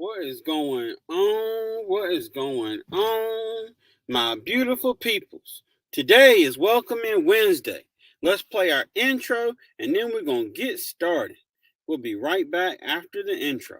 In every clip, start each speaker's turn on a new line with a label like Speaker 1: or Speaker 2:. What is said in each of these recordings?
Speaker 1: What is going on? What is going on, my beautiful peoples? Today is Welcoming Wednesday. Let's play our intro and then we're going to get started. We'll be right back after the intro.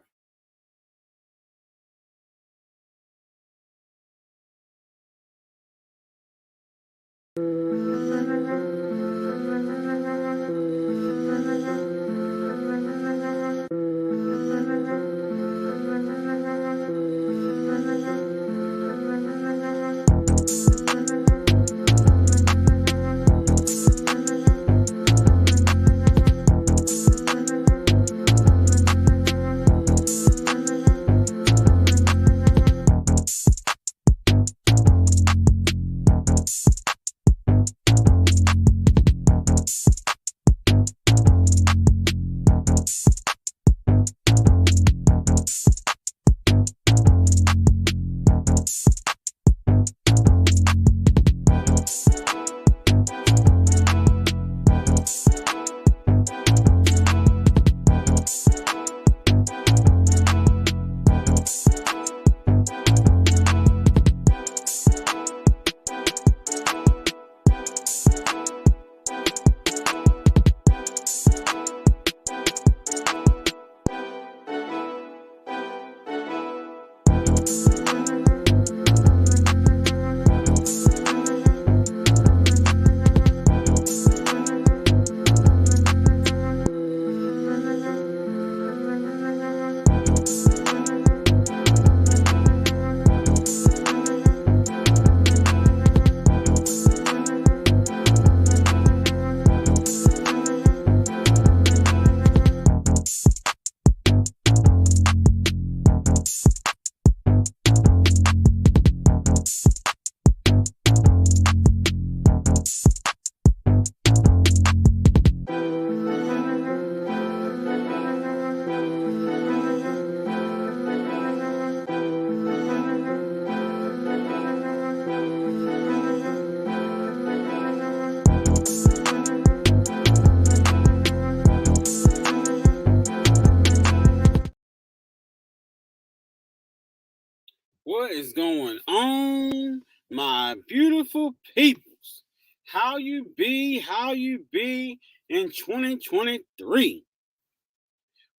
Speaker 1: What is going on, my beautiful peoples? How you be? How you be in 2023?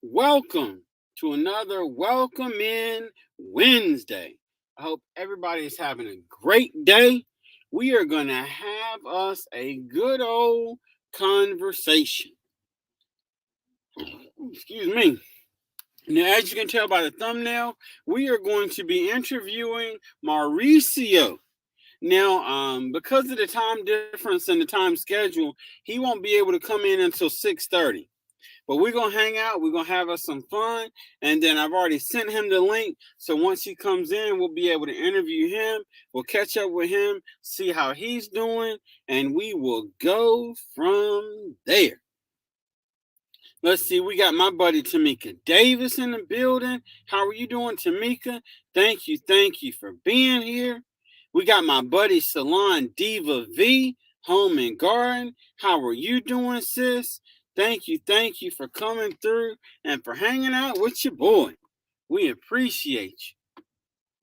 Speaker 1: Welcome to another Welcome In Wednesday. I hope everybody is having a great day. We are going to have us a good old conversation. Excuse me. Now, as you can tell by the thumbnail, we are going to be interviewing Mauricio. Now, because of the time difference and the time schedule, he won't be able to come in until 6:30. But we're going to hang out. We're going to have us some fun. And then I've already sent him the link. So once he comes in, we'll be able to interview him. We'll catch up with him, see how he's doing, and we will go from there. Let's see, we got my buddy Tamika Davis in the building. How are you doing, Tamika? Thank you for being here. We got my buddy Salon Diva V, Home and Garden. How are you doing, sis? Thank you for coming through and for hanging out with your boy. We appreciate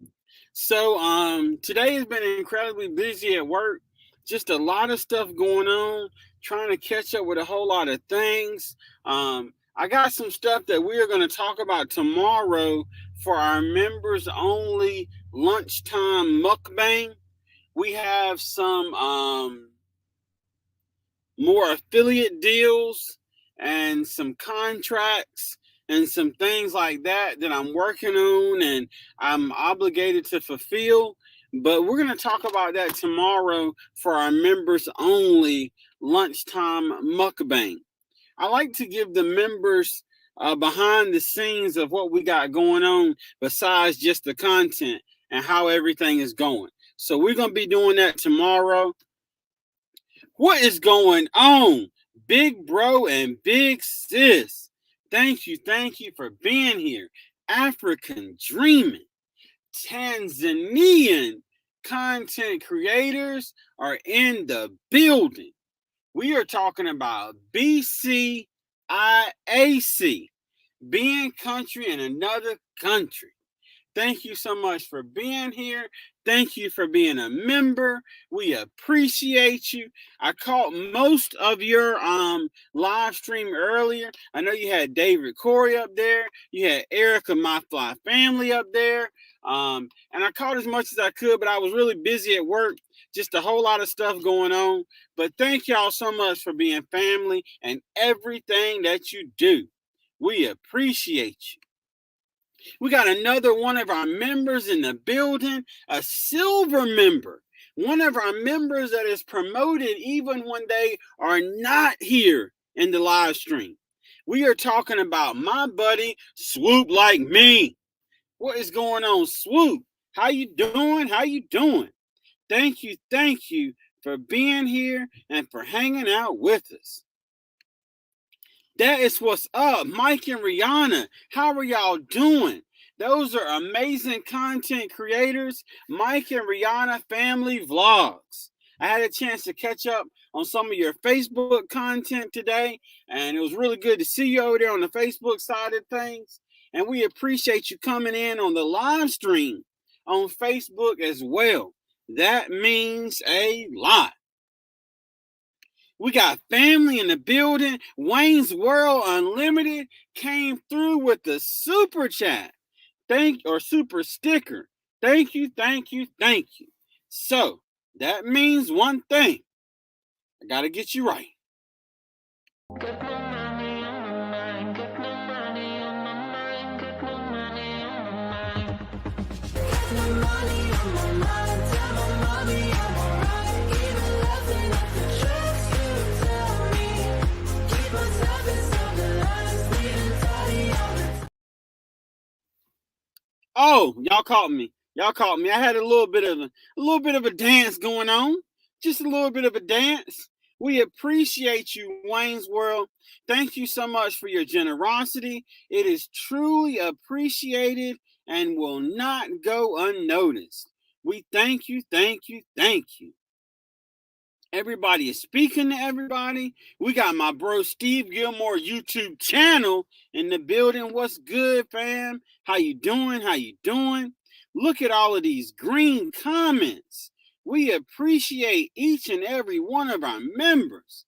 Speaker 1: you. So today has been incredibly busy at work. Just a lot of stuff going on, trying to catch up with a whole lot of things. I got some stuff that we are going to talk about tomorrow for our members only lunchtime mukbang. We have some more affiliate deals and some contracts and some things like that I'm working on and I'm obligated to fulfill. But we're going to talk about that tomorrow for our members only lunchtime mukbang. I like to give the members behind the scenes of what we got going on besides just the content and how everything is going. So we're going to be doing that tomorrow. What is going on, big bro and big sis? Thank you for being here. African Dreaming, Tanzanian content creators are in the building. We are talking about BCIAC, being country in another country. Thank you so much for being here. Thank you for being a member. We appreciate you. I caught most of your live stream earlier. I know you had David Corey up there. You had Erica, My Fly Family up there. And I caught as much as I could, but I was really busy at work. Just a whole lot of stuff going on. But thank y'all so much for being family and everything that you do. We appreciate you. We got another one of our members in the building, a silver member. One of our members that is promoted even when they are not here in the live stream. We are talking about my buddy, Swoop Like Me. What is going on, Swoop? How you doing? How you doing? Thank you for being here and for hanging out with us. That is what's up. Mike and Rihanna, how are y'all doing? Those are amazing content creators. Mike and Rihanna Family Vlogs. I had a chance to catch up on some of your Facebook content today, and it was really good to see you over there on the Facebook side of things. And we appreciate you coming in on the live stream on Facebook as well. That means a lot. We got family in the building. Wayne's World Unlimited came through with the super chat. Super sticker. Thank you. So that means one thing. I gotta get you right. Get my money on my mind. Get my money on my mind. Get my money on my mind. Get my money on my mind. Tell my mommy I'm alright. Even laughing at the tricks you tell me. Keep myself inside the lines. Leaving tidy on the. Oh, y'all caught me. I had a little bit of a dance going on. Just a little bit of a dance. We appreciate you, Wayne's World. Thank you so much for your generosity. It is truly appreciated and will not go unnoticed. We thank you. Everybody is speaking to everybody. We got my bro Steve Gilmore YouTube channel in the building. What's good, fam? How you doing? Look at all of these green comments. We appreciate each and every one of our members.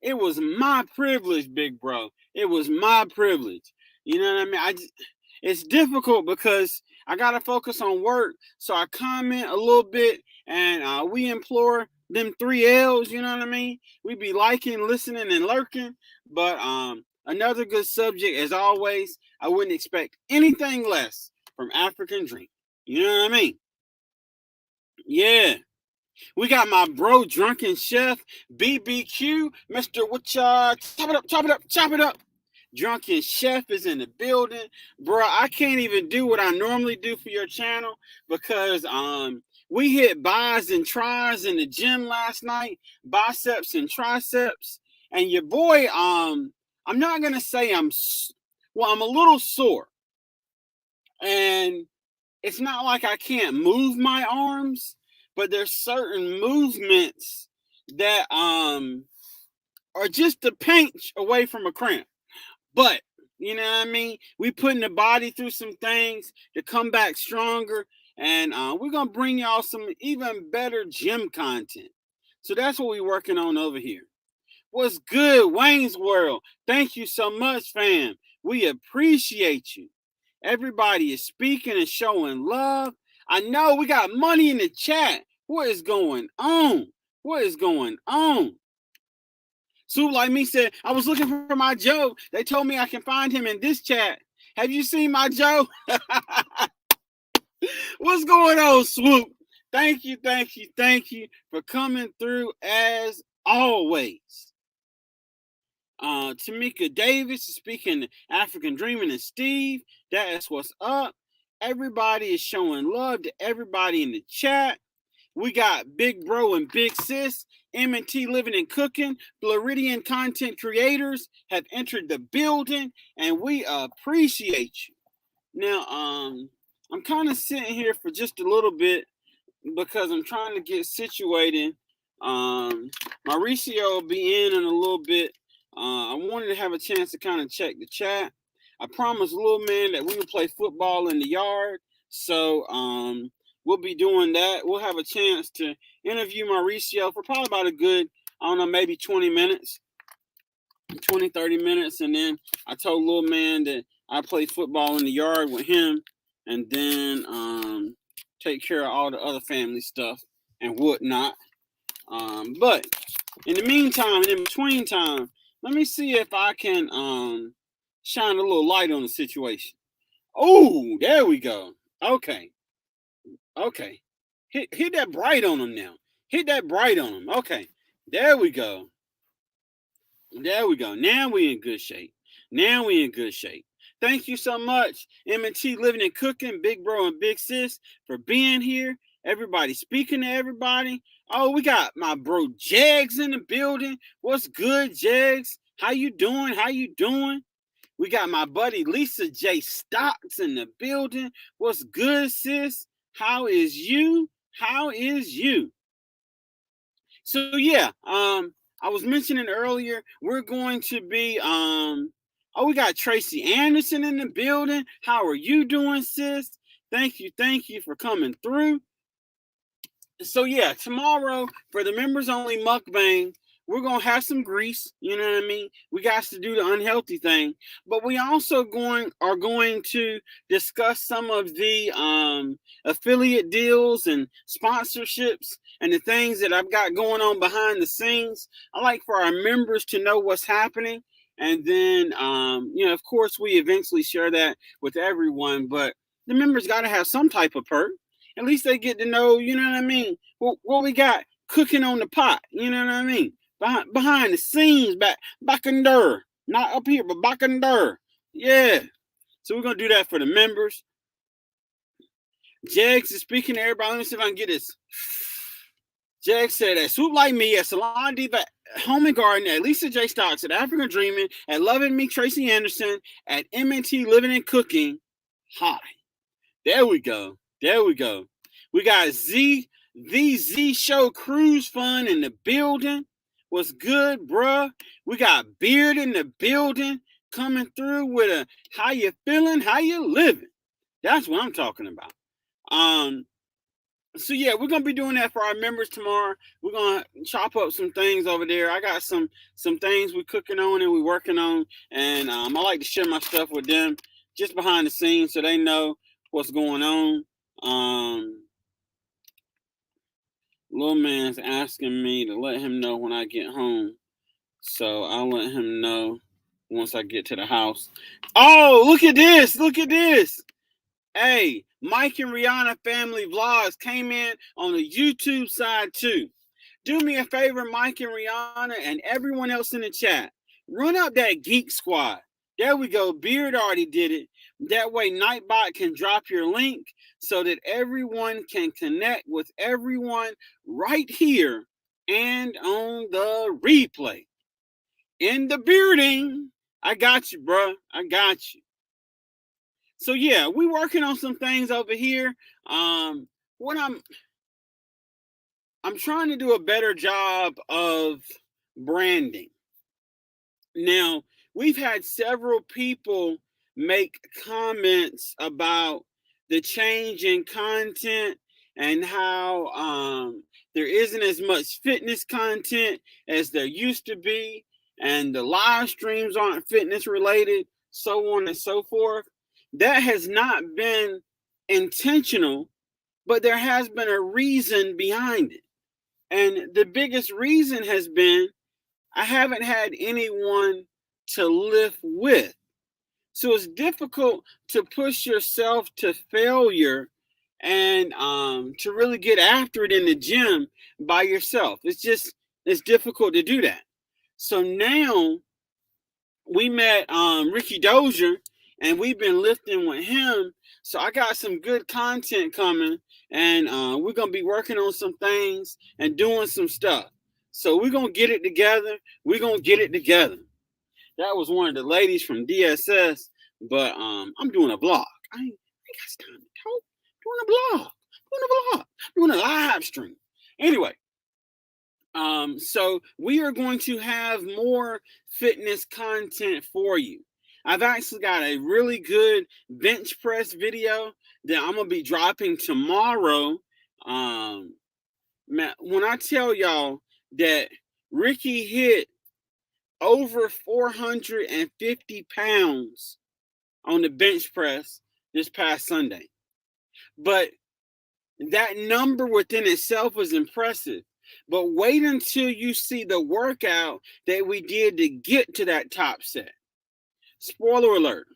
Speaker 1: It was my privilege, big bro. It was my privilege. You know what I mean? It's difficult because I got to focus on work. So I comment a little bit and we implore them 3 L's, you know what I mean? We be liking, listening, and lurking. But another good subject, as always, I wouldn't expect anything less from African Dream. You know what I mean? Yeah. We got my bro, Drunken Chef, BBQ, Mr. Whatcha, chop it up. Drunken Chef is in the building. Bro, I can't even do what I normally do for your channel because we hit bis and tries in the gym last night, biceps and triceps. And your boy, I'm not going to say I'm a little sore. And it's not like I can't move my arms, but there's certain movements that are just a pinch away from a cramp. But, you know what I mean? We putting the body through some things to come back stronger. And we're going to bring y'all some even better gym content. So that's what we're working on over here. What's good, Wayne's World? Thank you so much, fam. We appreciate you. Everybody is speaking and showing love. I know we got money in the chat. What is going on? Sue Like Me said, I was looking for my Joe. They told me I can find him in this chat. Have you seen my Joe? What's going on, Swoop? Thank you for coming through as always. Tamika Davis is speaking African Dreaming and Steve. That is what's up. Everybody is showing love to everybody in the chat. We got Big Bro and Big Sis, M&T Living and Cooking, Floridian content creators have entered the building, and we appreciate you. Now, I'm kind of sitting here for just a little bit because I'm trying to get situated. Mauricio will be in a little bit. I wanted to have a chance to kind of check the chat. I promised little man that we would play football in the yard, So we'll be doing that. We'll have a chance to interview Mauricio for probably about a good, I don't know, maybe 20 minutes, 20, 30 minutes. And then I told little man that I play football in the yard with him, and then take care of all the other family stuff and whatnot. But in the meantime, and in between time, let me see if I can shine a little light on the situation. Oh, there we go. Okay. Okay. Hit that bright on them now. Hit that bright on them. Okay. There we go. There we go. Now we in good shape. Now we in good shape. Thank you so much, M&T Living and Cooking, Big Bro and Big Sis, for being here. Everybody speaking to everybody. Oh, we got my bro Jegs in the building. What's good, Jegs? How you doing? How you doing? We got my buddy Lisa J. Stocks in the building. What's good, sis? How is you? How is you? So yeah, I was mentioning earlier, we're going to be we got Tracy Anderson in the building. How are you doing, sis? Thank you for coming through. So yeah, tomorrow for the members only mukbang, we're gonna have some grease. You know what I mean? We got to do the unhealthy thing, but we also are going to discuss some of the affiliate deals and sponsorships and the things that I've got going on behind the scenes. I like for our members to know what's happening, and then of course, we eventually share that with everyone. But the members got to have some type of perk. At least they get to know, you know what I mean, what we got cooking on the pot, you know what I mean, behind the scenes, back in there, not up here, but back in there. Yeah. So we're gonna do that for the members. Jegs is speaking to everybody. Let me see if I can get this. Jag said at Swoop Like Me, at Salon Diva Home and Garden, at Lisa J. Stocks, at African Dreaming, at Loving Me Tracy Anderson, at M&T Living and Cooking. Hi. There we go. There we go. We got the Z Show Cruise Fun in the building. What's good, bruh? We got Beard in the building coming through with a how you feeling, how you living. That's what I'm talking about. So yeah, we're gonna be doing that for our members tomorrow. We're gonna chop up some things over there. I got some things we're cooking on and we're working on, and I like to share my stuff with them just behind the scenes so they know what's going on. Little man's asking me to let him know when I get home, so I'll let him know once I get to the house. Oh, look at this! Look at this! Hey, Mike and Rihanna Family Vlogs came in on the YouTube side too. Do me a favor, Mike and Rihanna and everyone else in the chat. Run up that Geek Squad. There we go. Beard already did it. That way Nightbot can drop your link so that everyone can connect with everyone right here and on the replay. In the bearding. I got you, bro. I got you. So yeah, we working on some things over here. What I'm trying to do a better job of branding. Now, we've had several people make comments about the change in content and how there isn't as much fitness content as there used to be, and the live streams aren't fitness related, so on and so forth. That has not been intentional, but there has been a reason behind it. And the biggest reason has been I haven't had anyone to lift with. So it's difficult to push yourself to failure and to really get after it in the gym by yourself. It's difficult to do that. So now we met Ricky Dozier, and we've been lifting with him. So I got some good content coming, and we're going to be working on some things and doing some stuff. So we're going to get it together. We're going to get it together. That was one of the ladies from DSS, but I'm doing a vlog. I ain't got time to talk. Doing a live stream. Anyway, so we are going to have more fitness content for you. I've actually got a really good bench press video that I'm gonna be dropping tomorrow. Man, when I tell y'all that Ricky hit over 450 pounds on the bench press this past Sunday, but that number within itself was impressive. But wait until you see the workout that we did to get to that top set. Spoiler alert,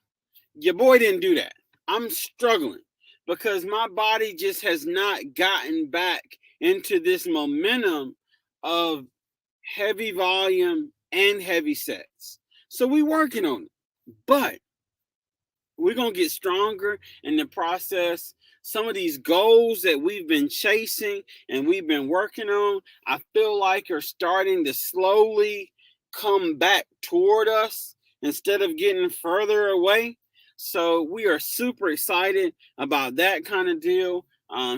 Speaker 1: your boy didn't do that. I'm struggling because my body just has not gotten back into this momentum of heavy volume and heavy sets. So we working on it. But we're going to get stronger in the process. Some of these goals that we've been chasing and we've been working on, I feel like are starting to slowly come back toward us instead of getting further away. So we are super excited about that kind of deal.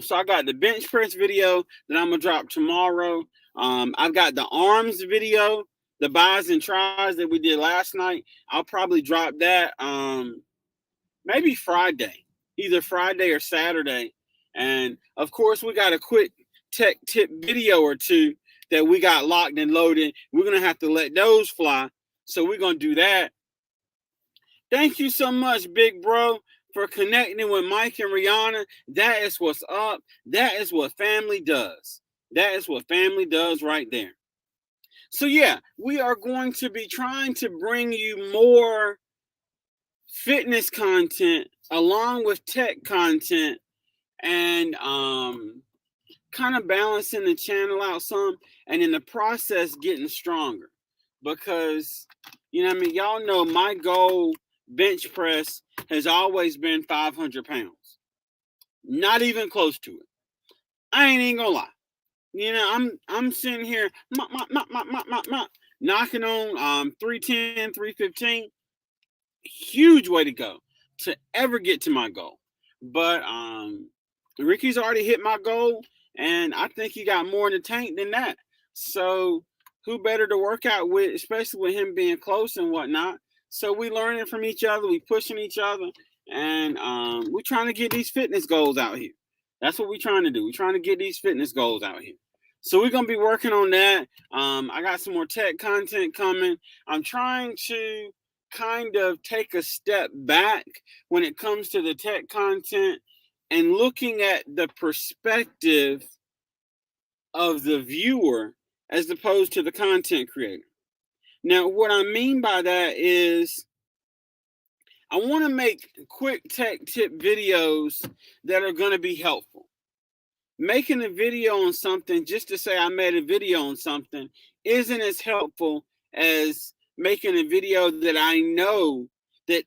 Speaker 1: So I got the bench press video that I'm going to drop tomorrow. I've got the arms video, the buys and tries that we did last night. I'll probably drop that maybe Friday, either Friday or Saturday. And of course, we got a quick tech tip video or two that we got locked and loaded. We're going to have to let those fly. So we're going to do that. Thank you so much, big bro, for connecting with Mike and Rihanna. That is what's up. That is what family does. That is what family does right there. So yeah, we are going to be trying to bring you more fitness content along with tech content, and kind of balancing the channel out some, and in the process getting stronger, because you know what I mean, y'all know my goal bench press has always been 500 pounds, not even close to it. I ain't even gonna lie, you know, I'm sitting here knocking on 310 315. Huge way to go to ever get to my goal. But Ricky's already hit my goal, and I think he got more in the tank than that. So who better to work out with, especially with him being close and whatnot. So we learning from each other, we pushing each other, and we're trying to get these fitness goals out here. That's what we're trying to do. We're trying to get these fitness goals out here. So we're gonna be working on that. I got some more tech content coming. I'm trying to kind of take a step back when it comes to the tech content and looking at the perspective of the viewer as opposed to the content creator. Now, what I mean by that is I want to make quick tech tip videos that are going to be helpful. Making a video on something just to say I made a video on something isn't as helpful as making a video that I know that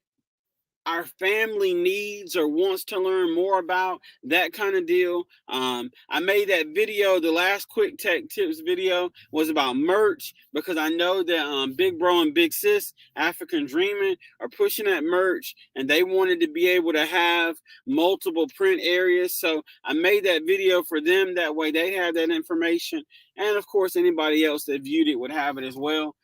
Speaker 1: our family needs or wants to learn more about, that kind of deal. I made that video, the last quick tech tips video was about merch, because I know that Big Bro and Big Sis, African Dreaming, are pushing that merch, and they wanted to be able to have multiple print areas. So I made that video for them. That way they have that information. And of course, anybody else that viewed it would have it as well.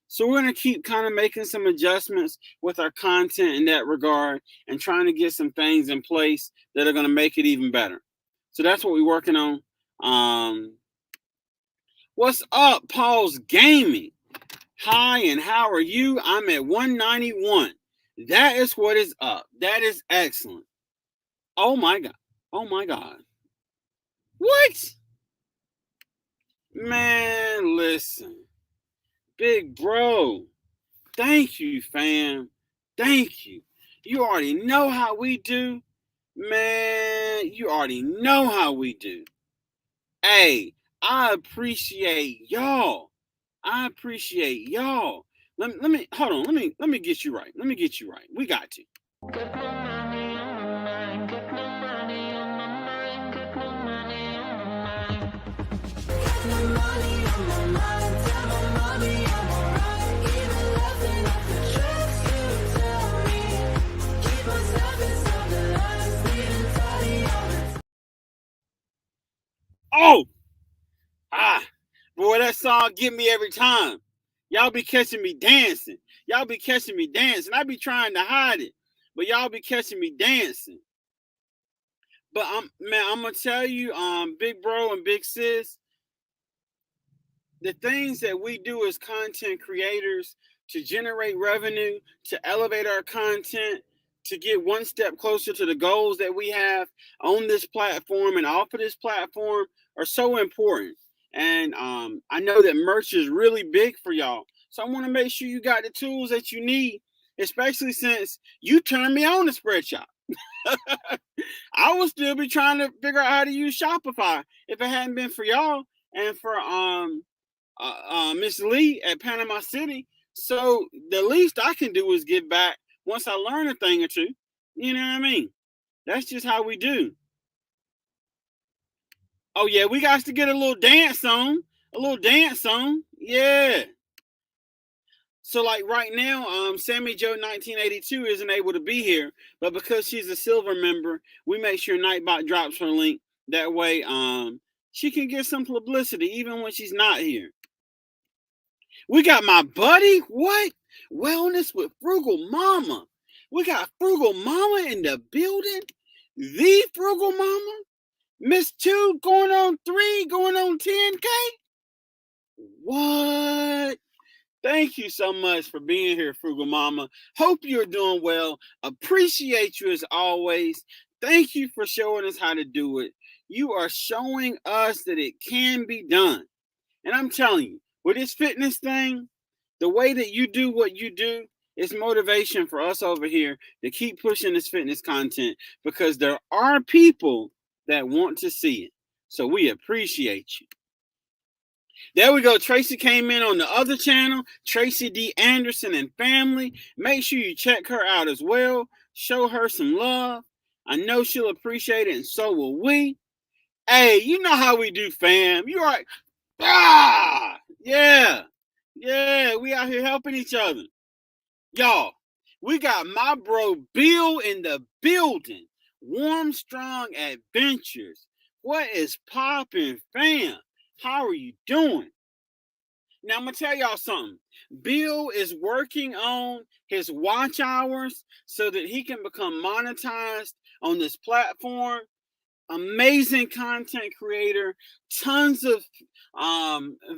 Speaker 1: So we're going to keep kind of making some adjustments with our content in that regard and trying to get some things in place that are going to make it even better. So that's what we're working on. What's up, Paul's Gaming? Hi, and how are you? I'm at 191. That is what is up. That is excellent. Oh my God. Oh my God. What? Man, listen. Big bro. Thank you, fam. Thank you. You already know how we do. Man, you already know how we do. Hey, I appreciate y'all. I appreciate y'all. Let me hold on. Let me get you right. Let me get you right. We got to. Get my money on my mind. Get my money on my mind. Get my money on my mind. Get my money on my mind. Tell my money I'm alright. Even laughing at the tricks you tell me. Keep myself inside the lines. Leaving tidy all the time. Oh! Boy, that song get me every time. Y'all be catching me dancing. y'all be catching me dancing. I be trying to hide it, but y'all be catching me dancing. But I'm gonna tell you, big bro and big sis, the things that we do as content creators to generate revenue, to elevate our content, to get one step closer to the goals that we have on this platform and off of this platform are so important. And I know that merch is really big for y'all. So I want to make sure you got the tools that you need, especially since you turned me on to Spreadshop. I would still be trying to figure out how to use Shopify if it hadn't been for y'all and for Miss Lee at Panama City. So the least I can do is give back once I learn a thing or two. You know what I mean? That's just how we do. Oh yeah, we got to get a little dance on. A little dance on. Yeah. So like right now, Sammy Joe 1982 isn't able to be here, but because she's a silver member, we make sure Nightbot drops her link. That way, she can get some publicity even when she's not here. We got my buddy, what? Wellness with Frugal Mama. We got Frugal Mama in the building. The Frugal Mama. Miss 2 going on 3, going on 10K. What? Thank you so much for being here, Frugal Mama. Hope you're doing well. Appreciate you as always. Thank you for showing us how to do it. You are showing us that it can be done. And I'm telling you, with this fitness thing, the way that you do what you do is motivation for us over here to keep pushing this fitness content because there are people that want to see it. So we appreciate you. There we go. Tracy came in on the other channel, Tracy D. Anderson and family. Make sure you check her out as well. Show her some love. I know she'll appreciate it, and so will we. Hey, you know how we do, fam. You are, yeah, we out here helping each other. Y'all, we got my bro Bill in the building. Warm Strong Adventures. What is poppin', fam? How are you doing? Now, I'm going to tell y'all something. Bill is working on his watch hours so that he can become monetized on this platform. Amazing content creator, tons of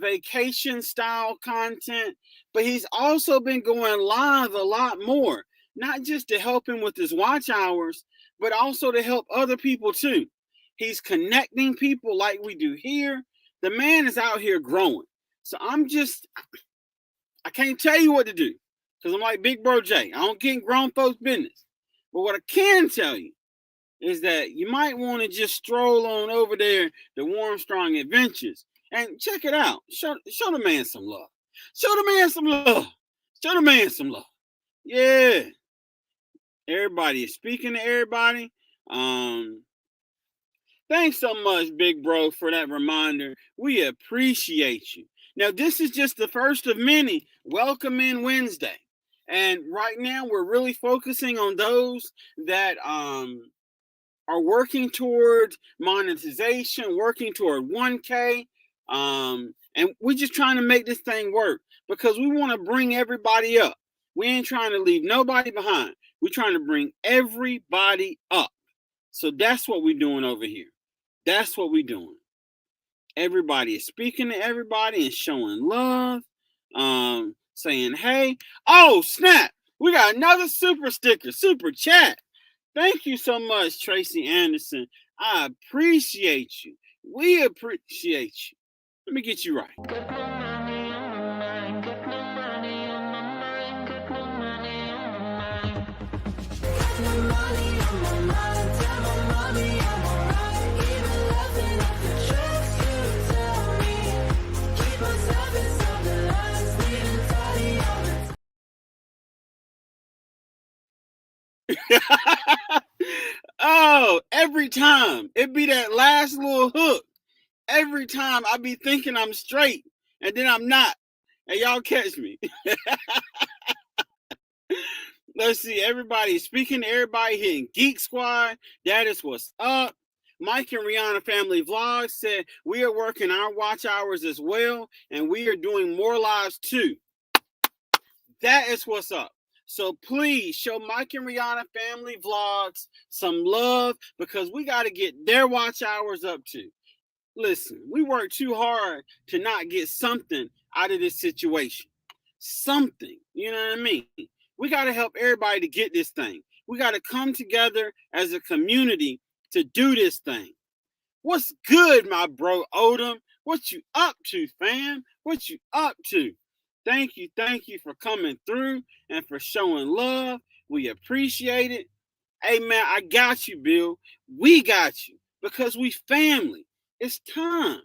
Speaker 1: vacation style content, but he's also been going live a lot more, not just to help him with his watch hours, but also to help other people too. He's connecting people like we do here. The man is out here growing. So I can't tell you what to do because I'm like Big Bro J. I don't get in grown folks' business. But what I can tell you is that you might want to just stroll on over there to Warm Strong Adventures and check it out. Show the man some love. Show the man some love. Show the man some love. Yeah. Everybody is speaking to everybody. Thanks so much, Big Bro, for that reminder. We appreciate you. Now, this is just the first of many. Welcome in Wednesday. And right now, we're really focusing on those that are working towards monetization, working toward 1K. And we're just trying to make this thing work because we want to bring everybody up. We ain't trying to leave nobody behind. We're trying to bring everybody up. So that's what we're doing over here. That's what we're doing. Everybody is speaking to everybody and showing love, saying, hey, oh, snap. We got another super sticker, super chat. Thank you so much, Tracy Anderson. I appreciate you. We appreciate you. Let me get you right. Oh, every time it be that last little hook. Every time I be thinking I'm straight and then I'm not, and y'all catch me. Let's see, everybody speaking to everybody hitting Geek Squad. That is what's up. Mike and Rihanna Family Vlogs said we are working our watch hours as well, and we are doing more lives too. That is what's up. So please show Mike and Rihanna family vlogs some love because we got to get their watch hours up too. Listen, we work too hard to not get something out of this situation. Something, you know what I mean? We got to help everybody to get this thing. We got to come together as a community to do this thing. What's good, my bro Odom? What you up to, fam? What you up to? Thank you for coming through and for showing love. We appreciate it. Hey man, I got you, Bill. We got you because we family. It's time.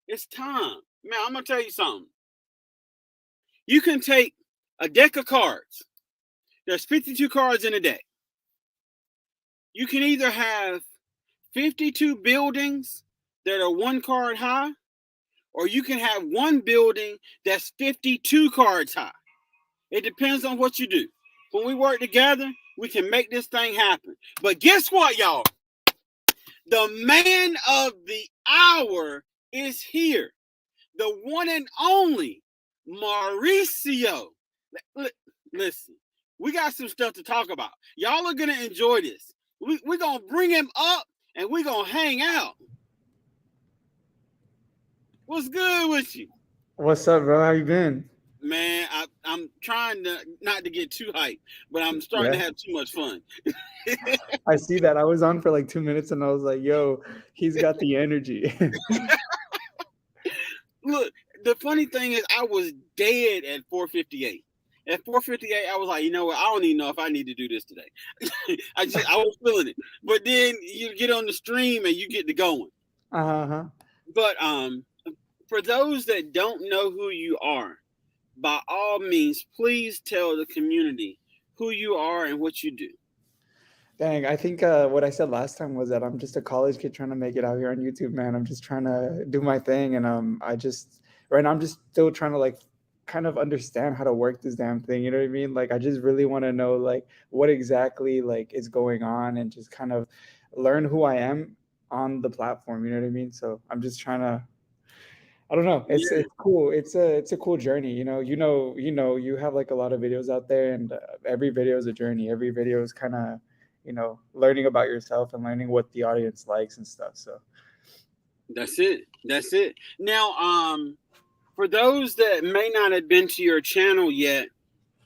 Speaker 1: It's time. Man, I'm gonna tell you something. You can take a deck of cards. There's 52 cards in a deck. You can either have 52 buildings that are one card high, or you can have one building that's 52 cards high. It depends on what you do. When we work together, we can make this thing happen. But guess what, y'all? The man of the hour is here. The one and only Mauricio. Listen, we got some stuff to talk about. Y'all are going to enjoy this. We're going to bring him up and we're going to hang out. What's good with you?
Speaker 2: What's up, bro? How you been?
Speaker 1: Man, I'm trying to not to get too hyped, but I'm starting to have too much fun.
Speaker 2: I see that. I was on for like 2 minutes and I was like, yo, he's got the energy.
Speaker 1: Look, the funny thing is I was dead at 4:58. At 4:58, I was like, you know what? I don't even know if I need to do this today. I was feeling it. But then you get on the stream and you get to going.
Speaker 2: Uh-huh.
Speaker 1: But for those that don't know who you are, by all means, please tell the community who you are and what you do.
Speaker 2: Dang, I think what I said last time was that I'm just a college kid trying to make it out here on YouTube, man. I'm just trying to do my thing, and right now I'm just still trying to like kind of understand how to work this damn thing. You know what I mean? Like I just really want to know like what exactly like is going on, and just kind of learn who I am on the platform. You know what I mean? So I'm just trying to. I don't know. It's cool. It's a cool journey. You have like a lot of videos out there, and every video is a journey. Every video is kind of, learning about yourself and learning what the audience likes and stuff. So
Speaker 1: that's it. That's it. Now, for those that may not have been to your channel yet,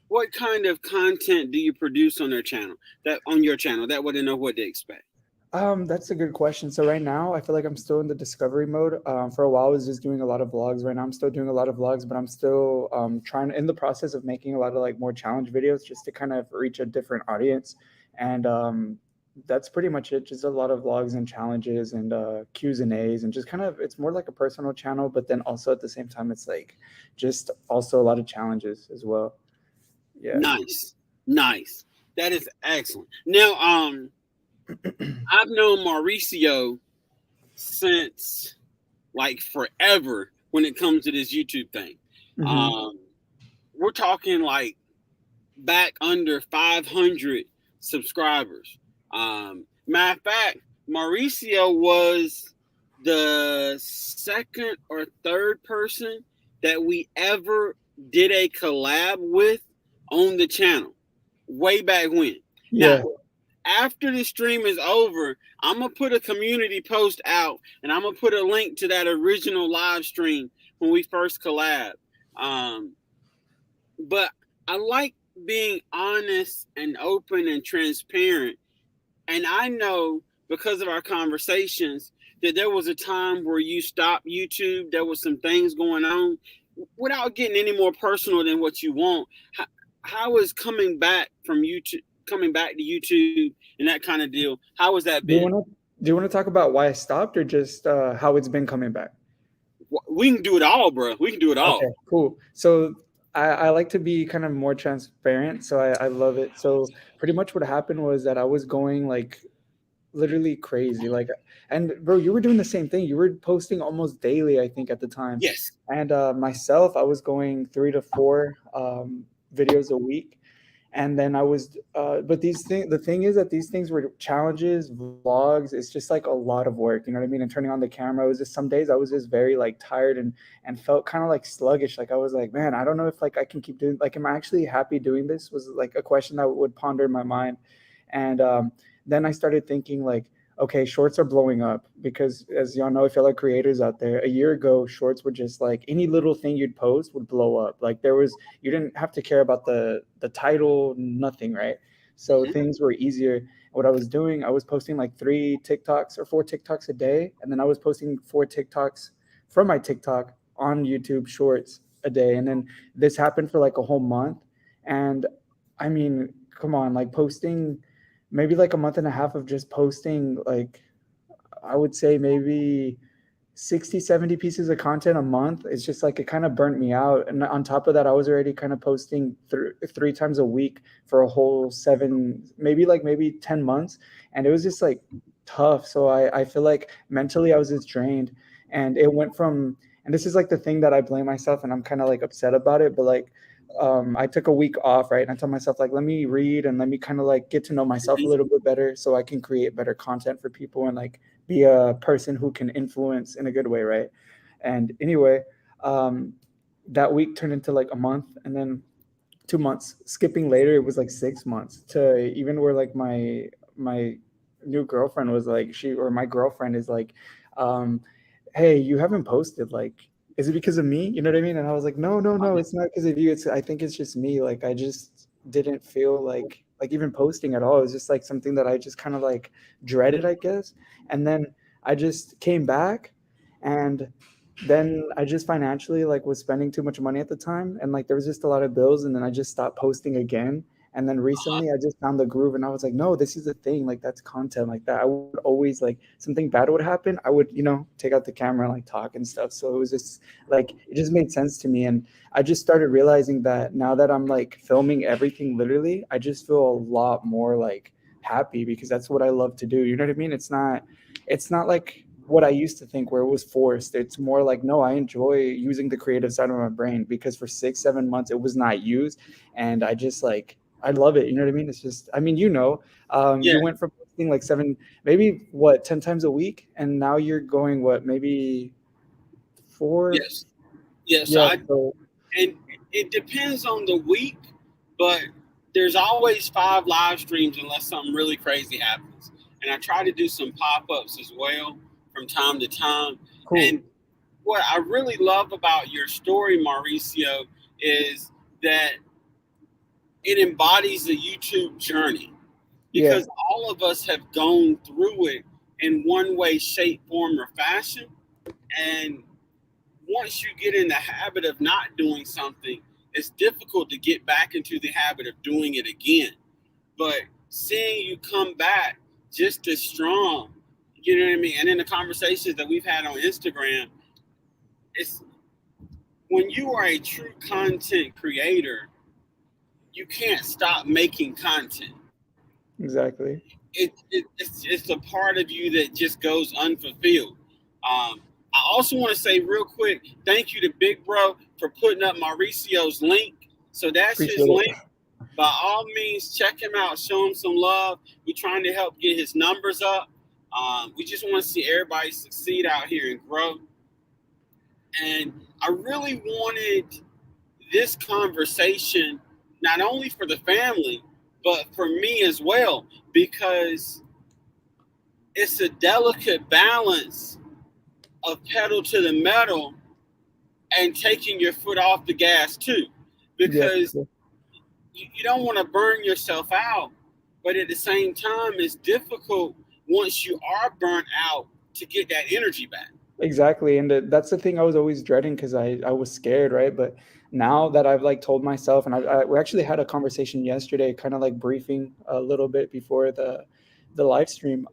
Speaker 1: what kind of content do you produce on your channel? That way they know what to expect.
Speaker 2: That's a good question. So right now, I feel like I'm still in the discovery mode. For a while, I was just doing a lot of vlogs. Right now, I'm still doing a lot of vlogs, but I'm still in the process of making a lot of like more challenge videos just to kind of reach a different audience. And that's pretty much it. Just a lot of vlogs and challenges and Q's and A's, and just kind of it's more like a personal channel, but then also at the same time, it's like just also a lot of challenges as well. Yeah.
Speaker 1: Nice. That is excellent. Now, I've known Mauricio since like forever when it comes to this YouTube thing.
Speaker 2: Mm-hmm.
Speaker 1: We're talking like back under 500 subscribers. Matter of fact, Mauricio was the second or third person that we ever did a collab with on the channel way back when.
Speaker 2: Yeah.
Speaker 1: Now, after the stream is over, I'm going to put a community post out and I'm going to put a link to that original live stream when we first collabed. But I like being honest and open and transparent. And I know because of our conversations that there was a time where you stopped YouTube. There was some things going on. Without getting any more personal than what you want, how is coming back to YouTube and that kind of deal? How has that been?
Speaker 2: Do you want to talk about why I stopped, or just how it's been coming back?
Speaker 1: We can do it all, bro. We can do it all.
Speaker 2: Okay, cool. So I like to be kind of more transparent, so I love it. So pretty much what happened was that I was going like literally crazy, like, and bro, you were doing the same thing. You were posting almost daily, I think, at the time.
Speaker 1: Yes.
Speaker 2: And myself, I was going 3 to 4 videos a week. And then I was but the thing is that these things were challenges, vlogs. It's just like a lot of work, you know what I mean? And turning on the camera, it was just some days I was just very like tired and felt kind of like sluggish. Like I was like, man, I don't know if like I can keep doing, like, am I actually happy doing this, was like a question that would ponder in my mind. And then I started thinking like, okay, shorts are blowing up because, as y'all know, if y'all are creators out there, a year ago, shorts were just like any little thing you'd post would blow up. Like there was, you didn't have to care about the title, nothing, right? So
Speaker 1: Mhm.
Speaker 2: things were easier. What I was doing, I was posting like 3 TikToks or 4 TikToks a day, and then I was posting 4 TikToks from my TikTok on YouTube Shorts a day, and then this happened for like a whole month. And I mean, come on, like posting maybe like a month and a half of just posting, like I would say maybe 60, 70 pieces of content a month. It's just like it kind of burnt me out. And on top of that, I was already kind of posting 3 times a week for a whole 7, maybe 10 months. And it was just like tough. So I feel like mentally I was just drained. And it went from, and this is like the thing that I blame myself and I'm kind of like upset about it, but like, I took a week off, right? And I told myself, like, let me read and let me kind of like get to know myself a little bit better so I can create better content for people and like be a person who can influence in a good way, right? And anyway, um, that week turned into like a month, and then 2 months. Skipping later, it was like 6 months, to even where like my new girlfriend was like, she, or my girlfriend is like, um, hey, you haven't posted, like, is it because of me? You know what I mean? And I was like, no, no, no, it's not because of you. It's, I think it's just me. Like I just didn't feel like even posting at all. It was just like something that I just kind of like dreaded, I guess. And then I just came back, and then I just financially like was spending too much money at the time, and like there was just a lot of bills, and then I just stopped posting again. And then recently I just found the groove, and I was like, no, this is a thing, like that's content, like that. I would always, like, something bad would happen, I would, take out the camera and like talk and stuff. So it was just like it just made sense to me. And I just started realizing that now that I'm like filming everything literally, I just feel a lot more like happy because that's what I love to do. You know what I mean? It's not like what I used to think where it was forced. It's more like, no, I enjoy using the creative side of my brain because for 6, 7 months it was not used. And I just like, I love it. You know what I mean? It's just, I mean,
Speaker 1: Yeah.
Speaker 2: you went from posting like seven, maybe what, 10 times a week. And now you're going, what, maybe four?
Speaker 1: Yes. Yes.
Speaker 2: Yeah. So
Speaker 1: And it depends on the week, but there's always 5 live streams unless something really crazy happens. And I try to do some pop ups as well from time to time.
Speaker 2: cool.
Speaker 1: And what I really love about your story, Mauricio, is that it embodies the YouTube journey
Speaker 2: Yeah,
Speaker 1: because all of us have gone through it in one way, shape, form, or fashion. And once you get in the habit of not doing something, it's difficult to get back into the habit of doing it again. But seeing you come back just as strong, you know what I mean? And in the conversations that we've had on Instagram, it's when you are a true content creator, you can't stop making content.
Speaker 2: exactly.
Speaker 1: It's a part of you that just goes unfulfilled. I also want to say real quick, thank you to Big Bro for putting up Mauricio's link. So that's his
Speaker 2: Appreciate it.
Speaker 1: link. By all means, check him out, show him some love. We're trying to help get his numbers up. We just want to see everybody succeed out here and grow. And I really wanted this conversation not only for the family, but for me as well, because it's a delicate balance of pedal to the metal and taking your foot off the gas too,
Speaker 2: Yeah, for
Speaker 1: because
Speaker 2: sure.
Speaker 1: you don't want to burn yourself out, but at the same time, it's difficult once you are burnt out to get that energy back.
Speaker 2: Exactly. And that's the thing I was always dreading because I was scared, right? But now that I've like told myself, and we actually had a conversation yesterday, kind of like briefing a little bit before the live stream.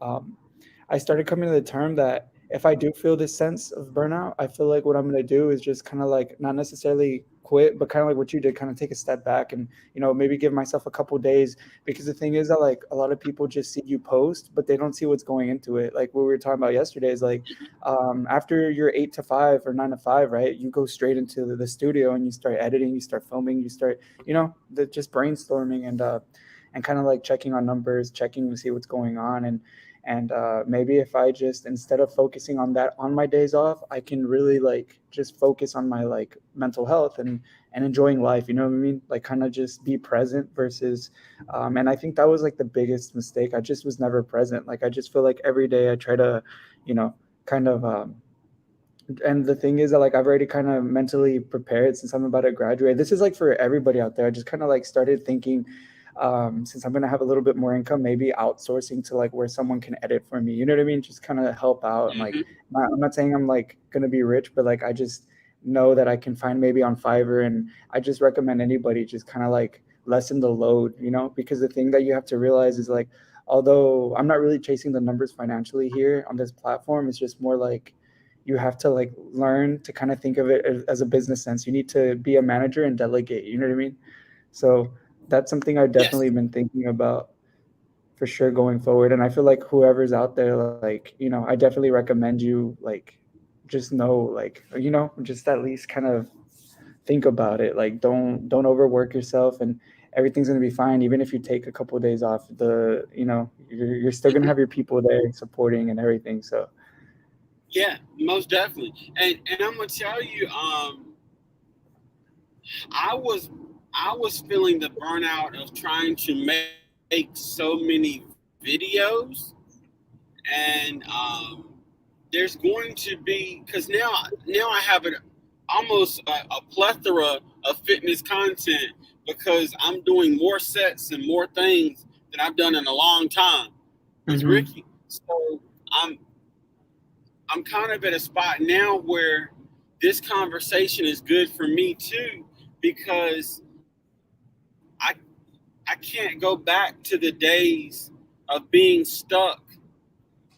Speaker 2: I started coming to the term that if I do feel this sense of burnout, I feel like what I'm gonna do is just kind of like not necessarily quit, but kind of like what you did, kind of take a step back and maybe give myself a couple days. Because the thing is that like a lot of people just see you post, but they don't see what's going into it. Like what we were talking about yesterday is like after your 8 to 5 or 9 to 5, right? You go straight into the studio and you start editing, you start filming, you start just brainstorming and kind of like checking on numbers, checking to see what's going on. And maybe if I just, instead of focusing on that on my days off, I can really like just focus on my like mental health and enjoying life. You know what I mean? Like kind of just be present versus and I think that was like the biggest mistake. I just was never present. Like I just feel like every day I try to you know kind of and the thing is that like I've already kind of mentally prepared since I'm about to graduate. This is like for everybody out there. I just kind of like started thinking, since I'm gonna have a little bit more income, maybe outsourcing to like where someone can edit for me. You know what I mean? Just kind of help out and like
Speaker 1: Hmm.
Speaker 2: I'm not saying I'm like gonna be rich, but like I just know that I can find maybe on Fiverr, and I just recommend anybody just kind of like lessen the load, because the thing that you have to realize is like, although I'm not really chasing the numbers financially here on this platform, it's just more like you have to like learn to kind of think of it as a business sense. You need to be a manager and delegate. You know what I mean? So that's something I've
Speaker 1: Yes.
Speaker 2: definitely been thinking about for sure going forward. And I feel like whoever's out there, like, I definitely recommend you like just know, like, just at least kind of think about it. Like don't overwork yourself, and everything's gonna be fine. Even if you take a couple of days off, you're still gonna
Speaker 1: Hmm.
Speaker 2: have your people there supporting and everything. So
Speaker 1: Yeah, most definitely. And I'm gonna tell you, I was I was feeling the burnout of trying to make so many videos, and there's going to be, because now I have almost a plethora of fitness content because I'm doing more sets and more things than I've done in a long time with
Speaker 2: hmm
Speaker 1: Ricky. So I'm I'm kind of at a spot now where this conversation is good for me too, because I I can't go back to the days of being stuck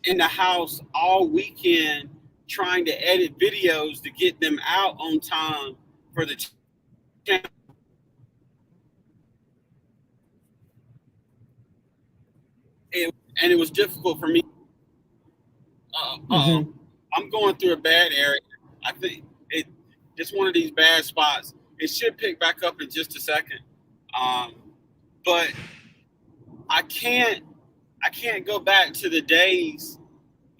Speaker 1: in the house all weekend trying to edit videos to get them out on time for the channel. And it was difficult for me.
Speaker 2: hmm
Speaker 1: I'm going through a bad area. I think it's one of these bad spots. It should pick back up in just a second. Um, but I can't I can't go back to the days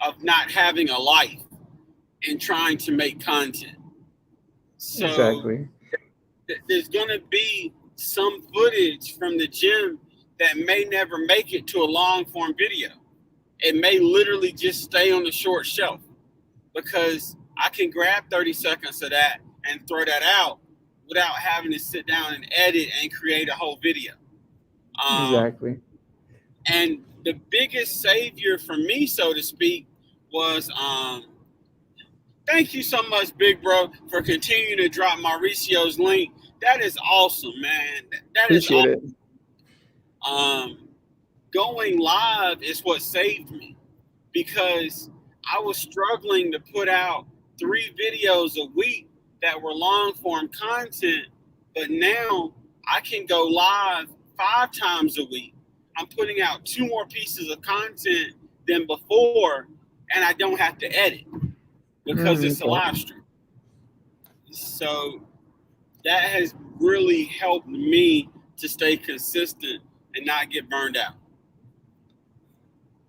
Speaker 1: of not having a life and trying to make content. So
Speaker 2: exactly.
Speaker 1: there's gonna be some footage from the gym that may never make it to a long form video. It may literally just stay on the short shelf because I can grab 30 seconds of that and throw that out without having to sit down and edit and create a whole video. Um,
Speaker 2: Exactly.
Speaker 1: and the biggest savior for me, so to speak, was thank you so much, Big Bro, for continuing to drop Mauricio's link. That is awesome, man. That is
Speaker 2: Appreciate it.
Speaker 1: awesome. Going live is what saved me because I was struggling to put out 3 videos a week that were long form content, but now I can go live 5 times a week. I'm putting out 2 more pieces of content than before, and I don't have to edit because it's a
Speaker 2: Okay.
Speaker 1: live stream. So that has really helped me to stay consistent and not get burned out.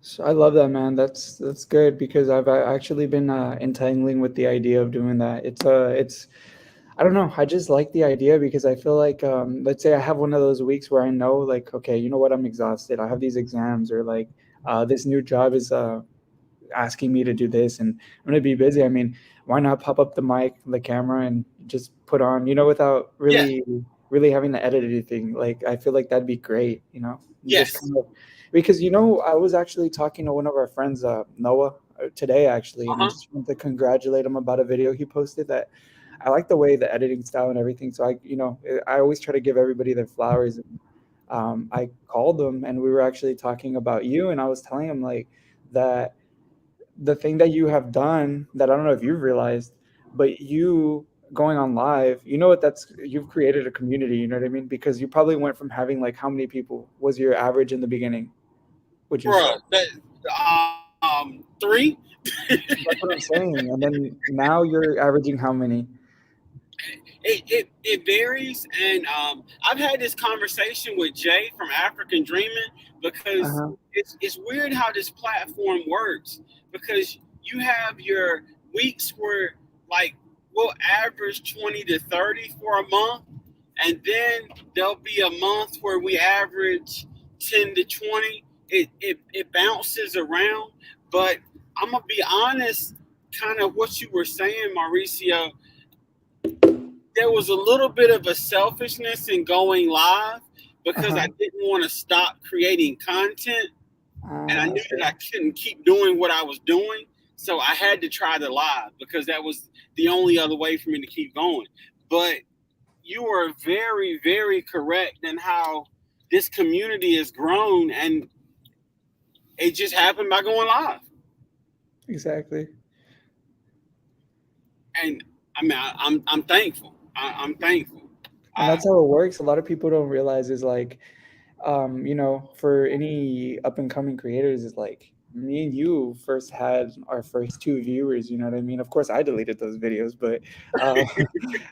Speaker 2: So I love that, man. That's good because I've actually been entangling with the idea of doing that. It's I don't know. I just like the idea because I feel like let's say I have one of those weeks where I know like, okay, you know what, I'm exhausted. I have these exams, or like this new job is asking me to do this, and I'm gonna be busy. I mean, why not pop up the mic, the camera, and just put on, without
Speaker 1: Yeah.
Speaker 2: really having to edit anything. Like I feel like that'd be great, and just
Speaker 1: Yes.
Speaker 2: kind of because I was actually talking to one of our friends, Noah, today actually,
Speaker 1: Uh
Speaker 2: and I
Speaker 1: huh.
Speaker 2: just wanted to congratulate him about a video he posted that I like the way the editing style and everything. So I always try to give everybody their flowers. And I called him and we were actually talking about you, and I was telling him like that the thing that you have done that I don't know if you've realized, but you going on live, you know what that's you've created a community, you know what I mean? Because you probably went from having like how many people was your average in the beginning, would you say?
Speaker 1: Bruh, three.
Speaker 2: That's what I'm saying. And then now you're averaging how many?
Speaker 1: It varies, and I've had this conversation with Jay from African Dreaming because
Speaker 2: Uh-huh.
Speaker 1: it's weird how this platform works because you have your weeks where like we'll average 20 to 30 for a month, and then there'll be a month where we average 10 to 20. It bounces around, but I'm gonna be honest, kind of what you were saying, Mauricio, there was a little bit of a selfishness in going live because I
Speaker 2: Uh-huh.
Speaker 1: didn't want to stop creating content, and I knew that
Speaker 2: Okay.
Speaker 1: I couldn't keep doing what I was doing. So I had to try the live because that was the only other way for me to keep going. But you are very, very correct in how this community has grown, and it just happened by going live.
Speaker 2: Exactly.
Speaker 1: And I mean, I'm thankful. I'm thankful.
Speaker 2: And
Speaker 1: I,
Speaker 2: that's how it works. A lot of people don't realize is like, for any up and coming creators, is like me and you first had our first two viewers. You know what I mean? Of course, I deleted those videos, but, uh,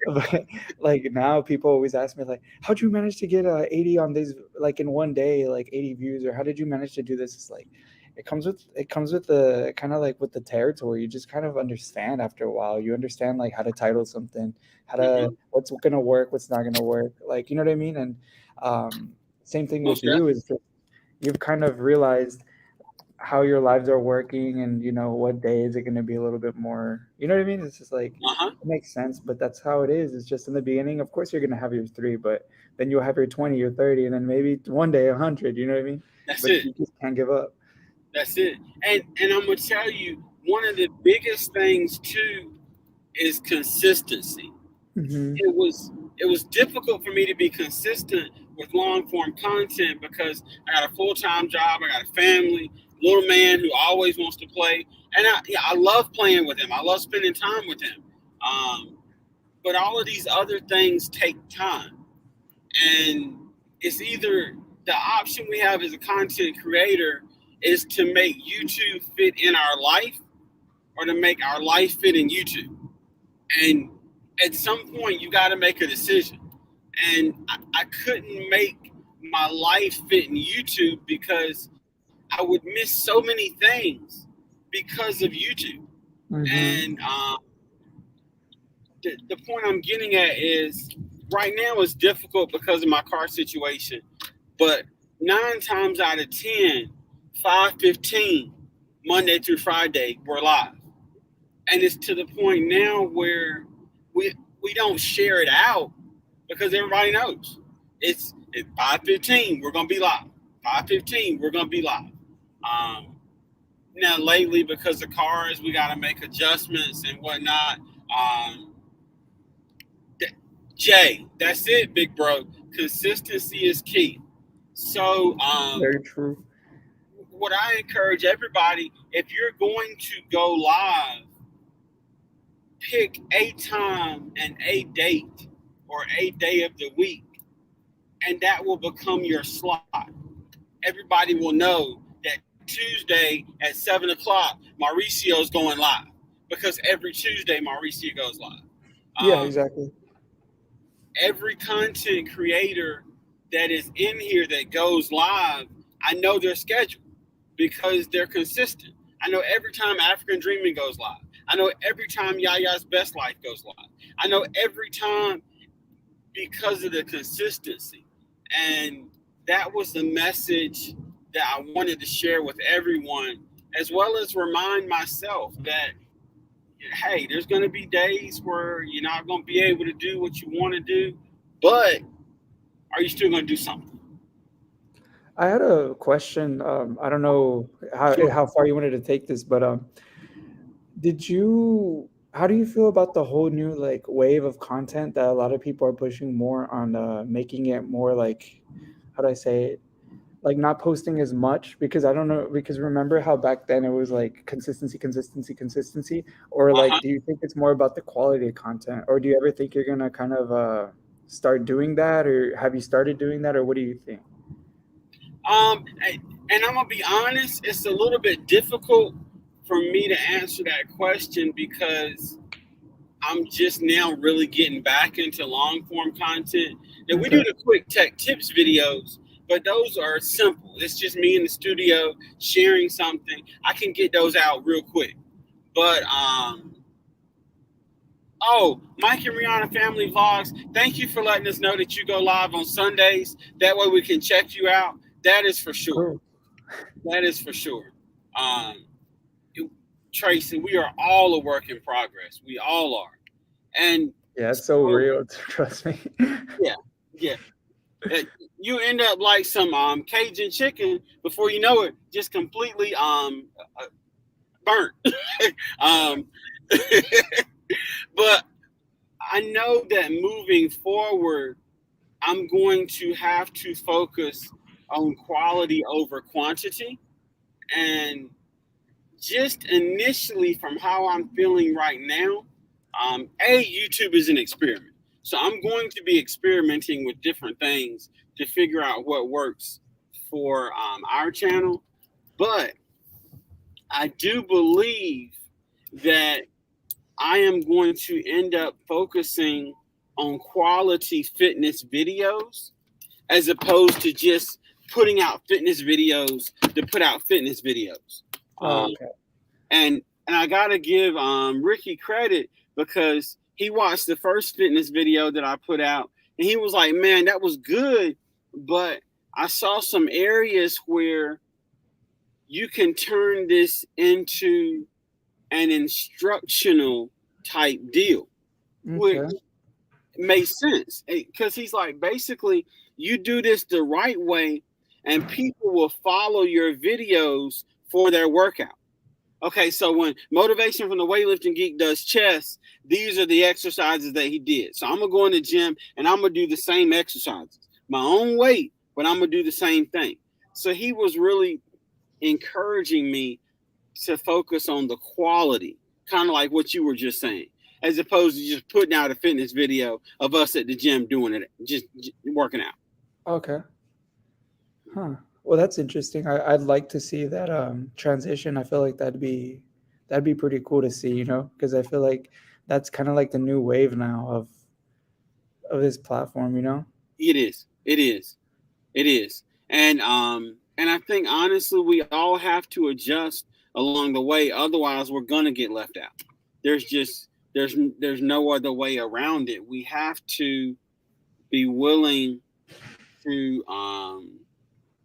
Speaker 2: but like now people always ask me like, how'd you manage to get 80 on these like in one day, like 80 views, or how did you manage to do this? It's like it comes with the kind of like with the territory. You just kind of understand after a while. You understand like how to title something, how to
Speaker 1: mhm,
Speaker 2: what's gonna work, what's not gonna work. Like you know what I mean? And um, same thing with
Speaker 1: most
Speaker 2: you
Speaker 1: definitely.
Speaker 2: is just you've kind of realized how your lives are working, and you know what day is it going to be a little bit more, you know what I mean? It's just like
Speaker 1: Uh huh.
Speaker 2: it makes sense, but that's how it is. It's just in the beginning, of course you're going to have your three, but then you'll have your 20, your 30, and then maybe one day 100, you know what I mean?
Speaker 1: That's
Speaker 2: But
Speaker 1: it.
Speaker 2: you just can't give up.
Speaker 1: That's it. And I'm gonna tell you one of the biggest things too is consistency.
Speaker 2: Hmm.
Speaker 1: It was difficult for me to be consistent with long form content because I got a full time job, I got a family, little man who always wants to play, and I love playing with him. I love spending time with him. Um, but all of these other things take time, and it's either the option we have as a content creator is to make YouTube fit in our life or to make our life fit in YouTube. And at some point, you got to make a decision. And I couldn't make my life fit in YouTube because I would miss so many things because of YouTube.
Speaker 2: Hmm.
Speaker 1: And the point I'm getting at is right now it's difficult because of my car situation. But 9 times out of 10, 5:15, Monday through Friday, we're live. And it's to the point now where we we don't share it out because everybody knows it's 5:15, we're gonna be live. 5:15, we're gonna be live. Um, Now lately, because of cars, we got to make adjustments and whatnot. Um, Jay, that's it, big bro. Consistency is key. So,
Speaker 2: Very true.
Speaker 1: what I encourage everybody, if you're going to go live, pick a time and a date or a day of the week, and that will become your slot. Everybody will know that Tuesday at 7 o'clock, Mauricio's going live because every Tuesday Mauricio goes live.
Speaker 2: Yeah,
Speaker 1: Um,
Speaker 2: exactly.
Speaker 1: every content creator that is in here that goes live, I know their schedule because they're consistent. I know every time African Dreaming goes live. I know every time Yaya's Best Life goes live. I know every time because of the consistency. And that was the message that I wanted to share with everyone, as well as remind myself that, hey, there's going to be days where you're not going to be able to do what you want to do, but are you still going to do something?
Speaker 2: I had a question. I don't know
Speaker 1: Sure.
Speaker 2: how far you wanted to take this, but did you how do you feel about the whole new like wave of content that a lot of people are pushing more on, making it more like, how do I say it? like not posting as much because I don't know, because remember how back then it was like consistency, consistency, consistency, or
Speaker 1: Uh-huh.
Speaker 2: like do you think it's more about the quality of content, or do you ever think you're gonna kind of start doing that, or have you started doing that, or what do you think?
Speaker 1: And I'm gonna be honest, it's a little bit difficult for me to answer that question because I'm just now really getting back into long form content. Now we do
Speaker 2: Okay.
Speaker 1: the quick tech tips videos, but those are simple. It's just me in the studio sharing something. I can get those out real quick. But oh, Mike and Rihanna Family Vlogs, thank you for letting us know that you go live on Sundays. That way we can check you out. That is for sure.
Speaker 2: Cool.
Speaker 1: That is for sure. Um, Tracy, we are all a work in progress. We all are. And
Speaker 2: Yeah, it's so
Speaker 1: so,
Speaker 2: real. Trust me.
Speaker 1: yeah, yeah. Uh, You end up like some Cajun chicken before you know it, just completely burnt. um, but I know that moving forward, I'm going to have to focus on quality over quantity. And just initially, from how I'm feeling right now, YouTube is an experiment. So I'm going to be experimenting with different things to figure out what works for our channel. But I do believe that I am going to end up focusing on quality fitness videos as opposed to just putting out fitness videos to put out fitness videos.
Speaker 2: Oh,
Speaker 1: Um,
Speaker 2: okay.
Speaker 1: and I gotta give Ricky credit because he watched the first fitness video that I put out and he was like, "Man, that was good," but I saw some areas where you can turn this into an instructional type deal, which
Speaker 2: Okay.
Speaker 1: makes sense because he's like, basically, you do this the right way, and people will follow your videos for their workout. Okay, so when Motivation from the Weightlifting Geek does chest, these are the exercises that he did. So I'm gonna go in the gym and I'm gonna do the same exercises, my own weight, but I'm gonna do the same thing. So he was really encouraging me to focus on the quality, kind of like what you were just saying, as opposed to just putting out a fitness video of us at the gym doing it, just working out.
Speaker 2: Okay. Huh. Well, that's interesting. I'd like to see that transition. I feel like that'd be pretty cool to see, because I feel like that's kind of like the new wave now of this platform.
Speaker 1: It is. It is. It is. And I think honestly we all have to adjust along the way, otherwise we're gonna get left out. There's just there's no other way around it. We have to be willing to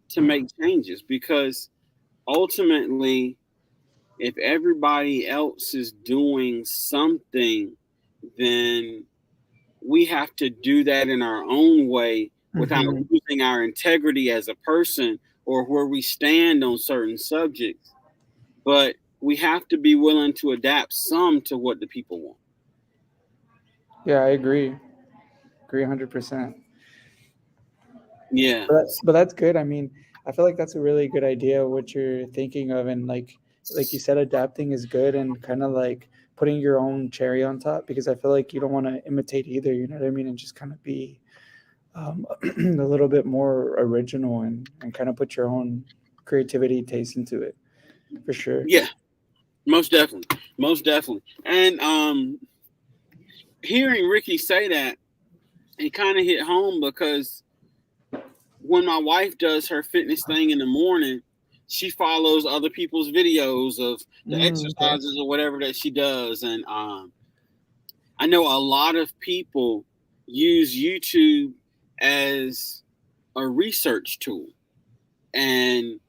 Speaker 1: to make changes because ultimately if everybody else is doing something, then we have to do that in our own way without
Speaker 2: Hmm.
Speaker 1: losing our integrity as a person or where we stand on certain subjects. But we have to be willing to adapt some to what the people want.
Speaker 2: Yeah, I agree. Agree 100%.
Speaker 1: Yeah.
Speaker 2: But that's good. I mean, I feel like that's a really good idea what you're thinking of, and like you said, adapting is good, and kind of like putting your own cherry on top, because I feel like you don't want to imitate either. You know what I mean? And just kind of be a little bit more original, and kind of put your own creativity taste into it, for sure.
Speaker 1: Yeah. Most definitely. Most definitely. And hearing Ricky say that, it kind of hit home because when my wife does her fitness thing in the morning, she follows other people's videos of the
Speaker 2: Okay.
Speaker 1: exercises or whatever that she does. And I know a lot of people use YouTube as a research tool. And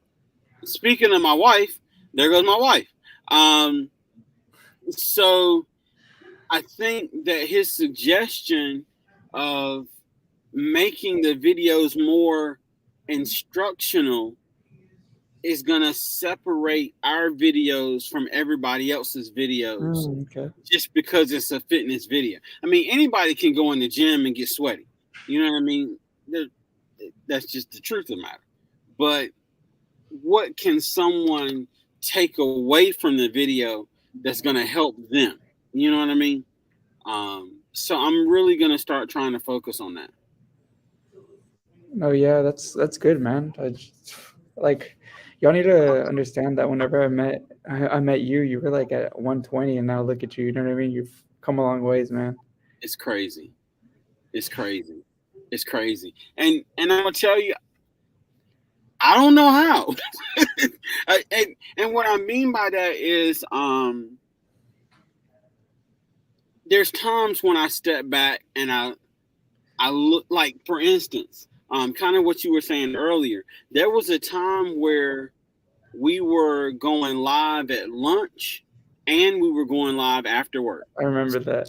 Speaker 1: speaking of my wife, there goes my wife. Um, so I think that his suggestion of making the videos more instructional is going to separate our videos from everybody else's videos
Speaker 2: Okay.
Speaker 1: just because it's a fitness video. I mean, anybody can go in the gym and get sweaty. You know what I mean? That's just the truth of the matter. but what can someone take away from the video that's going to help them? You know what I mean? So I'm really going to start trying to focus on that.
Speaker 2: Oh yeah, that's good, man. Like, y'all need to understand that whenever I met you, you were like at 120, and now look at you. You know what I mean? You've come a long ways, man.
Speaker 1: It's crazy. It's crazy. It's crazy. And I'm gonna tell you, I don't know how. And what I mean by that is, there's times when I step back and I look, like, for instance, kind of what you were saying earlier. There was a time where we were going live at lunch and we were going live after work.
Speaker 2: I remember that.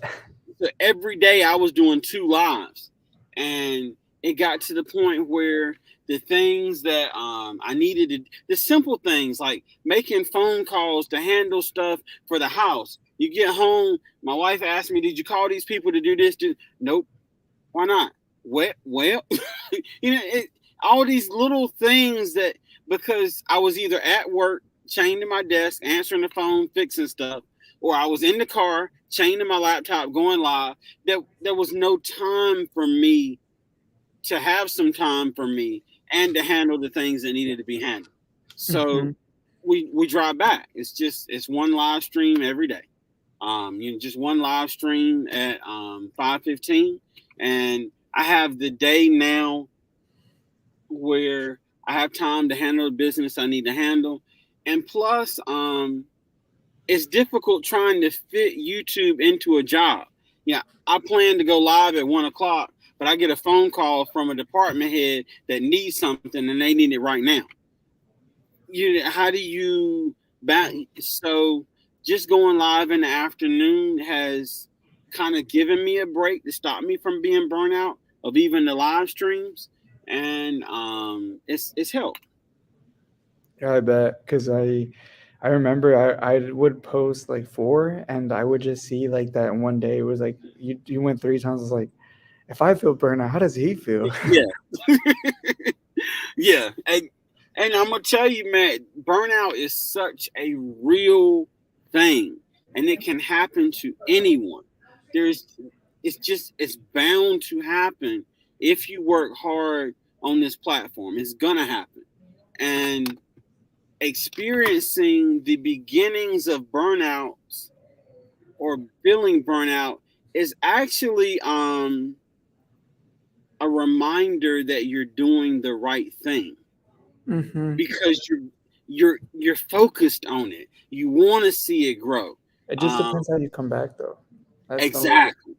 Speaker 1: So every day I was doing 2 lives, and it got to the point where the things that I needed to, the simple things like making phone calls to handle stuff for the house. You get home, my wife asked me, "Did you call these people to do this?" Nope. Why not? Well, all these little things that, because I was either at work, chained to my desk, answering the phone, fixing stuff, or I was in the car, chained to my laptop, going live. There was no time for me to have some time for me and to handle the things that needed to be handled. So
Speaker 2: Hmm.
Speaker 1: we drive back. It's one live stream every day. Just one live stream at 5:15, and I have the day now where I have time to handle the business I need to handle, and plus, it's difficult trying to fit YouTube into a job. Yeah, I plan to go live at 1 o'clock, but I get a phone call from a department head that needs something and they need it right now. How do you so just going live in the afternoon has kind of given me a break to stop me from being burnt out of even the live streams, and it's helped.
Speaker 2: Yeah, I bet. Because I remember I would post like four, and I would just see like that one day it was like you went three times. I was like, if I feel burnout, how does he feel?
Speaker 1: Yeah. Yeah, and I'm gonna tell you, man, burnout is such a real thing, and it can happen to anyone. There's, it's bound to happen if you work hard on this platform. It's gonna happen, and experiencing the beginnings of burnouts or feeling burnout is actually a reminder that you're doing the right thing,
Speaker 2: Hmm.
Speaker 1: because you're focused on it. You want to see it grow.
Speaker 2: It just
Speaker 1: Um,
Speaker 2: depends how you come back, though. That's the only.
Speaker 1: exactly,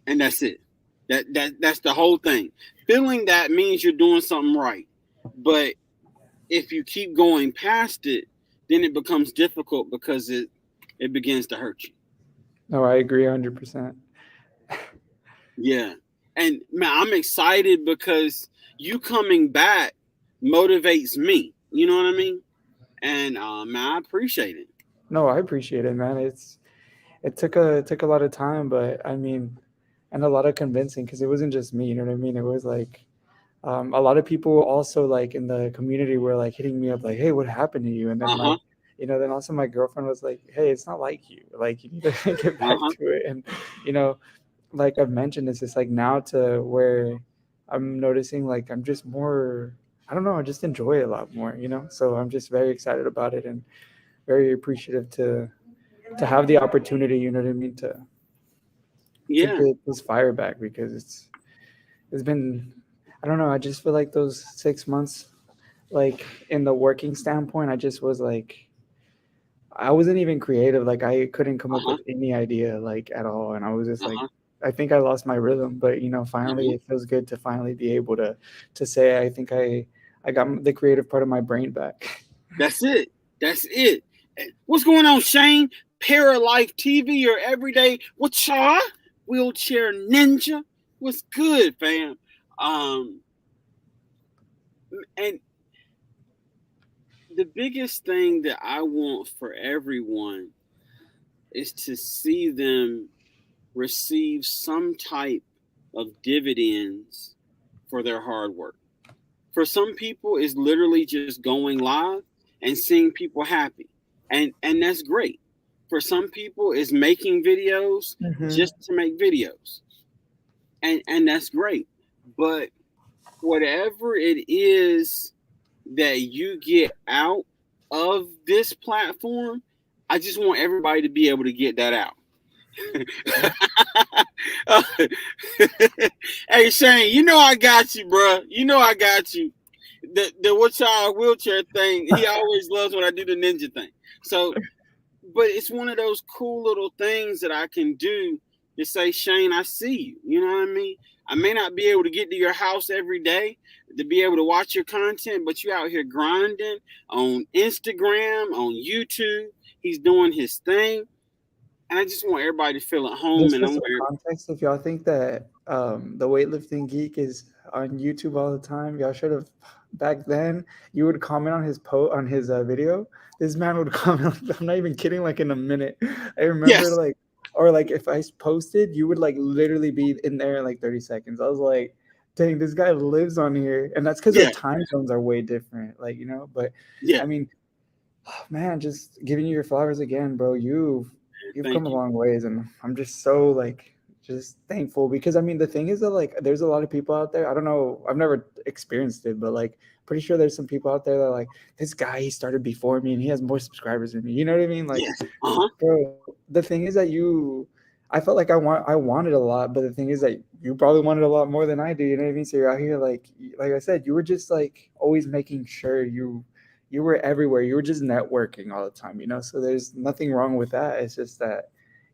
Speaker 1: and that's it. That's the whole thing. Feeling that means you're doing something right, but if you keep going past it, then it becomes difficult because it begins to hurt you.
Speaker 2: No, I agree 100%.
Speaker 1: Yeah, and man, I'm excited because you coming back motivates me. You know what I mean? And man, I appreciate it.
Speaker 2: No, I appreciate it, man. It took a lot of time, but I mean, and a lot of convincing because it wasn't just me. You know what I mean? It was like a lot of people also like in the community were like hitting me up like, "Hey, what happened to you?" And then
Speaker 1: Uh huh.
Speaker 2: like, then also my girlfriend was like, "Hey, it's not like you. Like you need to get
Speaker 1: Uh
Speaker 2: back
Speaker 1: huh.
Speaker 2: to it." And you know, like I've mentioned, it's just like now to where I'm noticing like I'm just more. I don't know. I just enjoy it a lot more. So I'm just very excited about it and very appreciative to have the opportunity. You know what I mean? To
Speaker 1: Yeah.
Speaker 2: get this fire back because it's been. I don't know. I just feel like those 6 months like in the working standpoint, I just was like I wasn't even creative. Like I couldn't come
Speaker 1: Uh
Speaker 2: up
Speaker 1: huh.
Speaker 2: with any idea like at all. And I was just
Speaker 1: Uh
Speaker 2: like
Speaker 1: huh.
Speaker 2: I think I lost my rhythm. But finally
Speaker 1: Hmm.
Speaker 2: it feels good to finally be able to say I think I got the creative part of my brain back.
Speaker 1: That's it. That's it. What's going on, Shane? Paralife TV, your everyday what's up? Wheelchair ninja. What's good, fam? Um, and the biggest thing that I want for everyone is to see them receive some type of dividends for their hard work, For some people, it's literally just going live and seeing people happy, and that's great. For some people, it's making videos
Speaker 2: Mm-hmm.
Speaker 1: just to make videos, and that's great. But whatever it is that you get out of this platform, I just want everybody to be able to get that out.
Speaker 2: Okay.
Speaker 1: Hey Shane, you know I got you, bro. You know I got you. The what y'all wheelchair thing. He always loves when I do the ninja thing. So, but it's one of those cool little things that I can do to say, Shane, I see you. You know what I mean? I may not be able to get to your house every day to be able to watch your content, but you out here grinding on Instagram, on YouTube. He's doing his thing, and I just want everybody to feel at home.
Speaker 2: Just
Speaker 1: And
Speaker 2: for
Speaker 1: I want
Speaker 2: some context, if y'all think that the weightlifting geek is on YouTube all the time, y'all should have back then. You would comment on his on his video. This man would comment. I'm not even kidding. Like in a minute, I remember
Speaker 1: yes,
Speaker 2: like, or like if I posted, you would like literally be in there in like 30 seconds. I was like, dang, this guy lives on here, and that's because our
Speaker 1: yeah,
Speaker 2: time zones are way different. Like but
Speaker 1: yeah.
Speaker 2: I mean, oh, man, just giving you your flowers again, bro. You've come
Speaker 1: Thank
Speaker 2: a
Speaker 1: you.
Speaker 2: long ways, and I'm just so like just thankful because I mean the thing is that like there's a lot of people out there. I don't know, I've never experienced it, but like pretty sure there's some people out there that are like this guy he started before me and he has more subscribers than me. You know what I mean? Like,
Speaker 1: Yes. Uh-huh.
Speaker 2: bro, the thing is that I felt like I wanted a lot, but the thing is that you probably wanted a lot more than I do. You know what I mean? So you're out here like I said, you were just like always making sure you were everywhere. You were just networking all the time, So there's nothing wrong with that. It's just that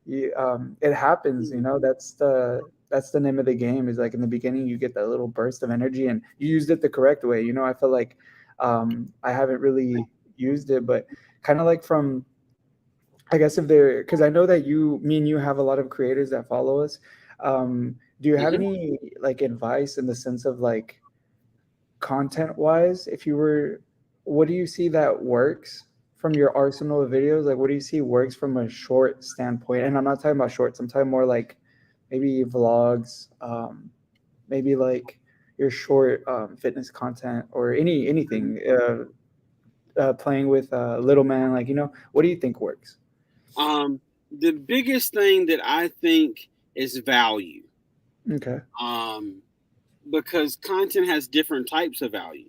Speaker 2: it happens, that's the name of the game. Is like in the beginning you get that little burst of energy and you used it the correct way. I feel like I haven't really used it, but kind of like from I guess if they're because I know that me and you have a lot of creators that follow us. Do you have
Speaker 1: Mm-hmm.
Speaker 2: any like advice in the sense of like content wise, if you were, what do you see that works from your arsenal of videos? Like, what do you see works from a short standpoint? And I'm not talking about shorts, I'm talking more like maybe vlogs, maybe like your short fitness content or anything, playing with little man, like, what do you think works?
Speaker 1: The biggest thing that I think is value.
Speaker 2: Okay.
Speaker 1: Um, because content has different types of value.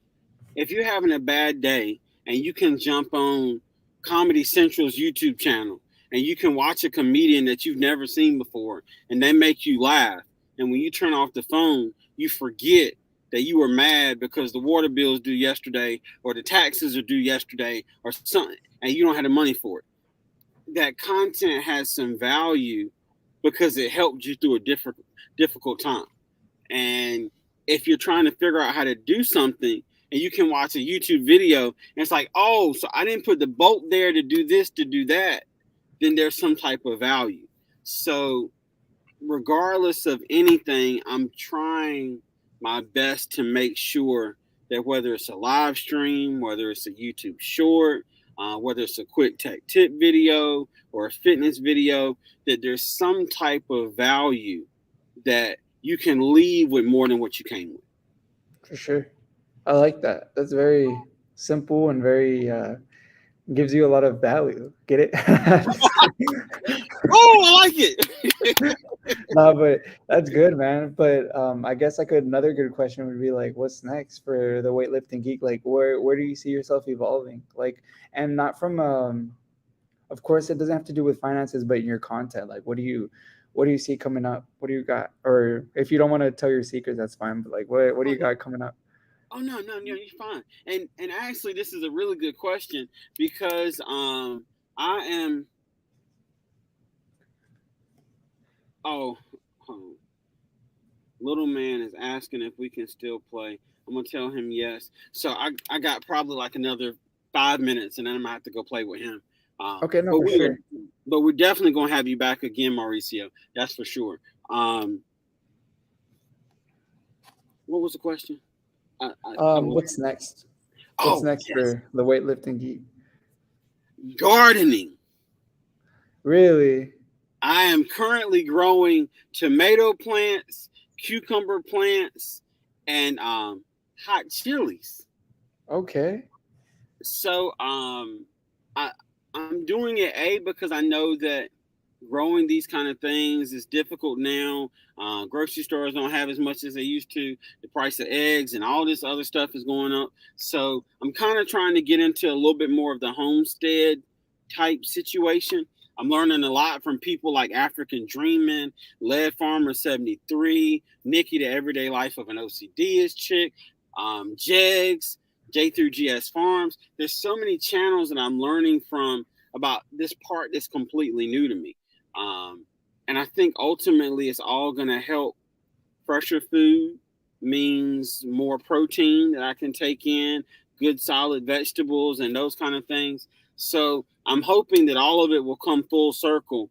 Speaker 1: If you're having a bad day and you can jump on Comedy Central's YouTube channel and you can watch a comedian that you've never seen before and they make you laugh, and when you turn off the phone, you forget that you were mad because the water bill is due yesterday or the taxes are due yesterday or something, and you don't have the money for it. That content has some value because it helped you through a difficult time. And if you're trying to figure out how to do something and you can watch a YouTube video and it's like, oh, so I didn't put the bolt there to do this, to do that, then there's some type of value. So regardless of anything, I'm trying my best to make sure that whether it's a live stream, whether it's a YouTube short, whether it's a quick tech tip video or a fitness video, that there's some type of value that you can leave with more than what you came with.
Speaker 2: For sure. I like that. That's very simple and very gives you a lot of value. Get it? Just kidding.
Speaker 1: Oh, I like it.
Speaker 2: No, but that's good, man. But I guess another good question would be like, what's next for the weightlifting geek? Like, where do you see yourself evolving? Like, and not from of course, it doesn't have to do with finances, but in your content. Like, what do you see coming up? What do you got? Or if you don't want to tell your secrets, that's fine. But like, what do
Speaker 1: Oh
Speaker 2: you
Speaker 1: no,
Speaker 2: got coming up?
Speaker 1: no, you're fine. And actually, this is a really good question because I am. Oh, oh, little man is asking if we can still play. I'm gonna tell him yes. So I got probably like another 5 minutes, and then I'm gonna have to go play with him.
Speaker 2: Okay, no,
Speaker 1: But
Speaker 2: for sure.
Speaker 1: we're definitely gonna have you back again, Mauricio. That's for sure. What was the question? I
Speaker 2: What's next? What's
Speaker 1: oh
Speaker 2: next
Speaker 1: yes,
Speaker 2: for the weightlifting geek?
Speaker 1: gardening.
Speaker 2: Really?
Speaker 1: I am currently growing tomato plants, cucumber plants, and hot chilies.
Speaker 2: Okay.
Speaker 1: So I I'm doing it because I know that growing these kind of things is difficult now. Grocery stores don't have as much as they used to. The price of eggs and all this other stuff is going up. So I'm kind of trying to get into a little bit more of the homestead type situation. I'm learning a lot from people like African Dreamin', Lead Farmer 73, Nikki, the Everyday Life of an OCDist chick, Jegs, J through GS Farms. There's so many channels that I'm learning from about this part that's completely new to me. And I think ultimately it's all going to help. Fresher food means more protein that I can take in, good solid vegetables, and those kind of things. So I'm hoping that all of it will come full circle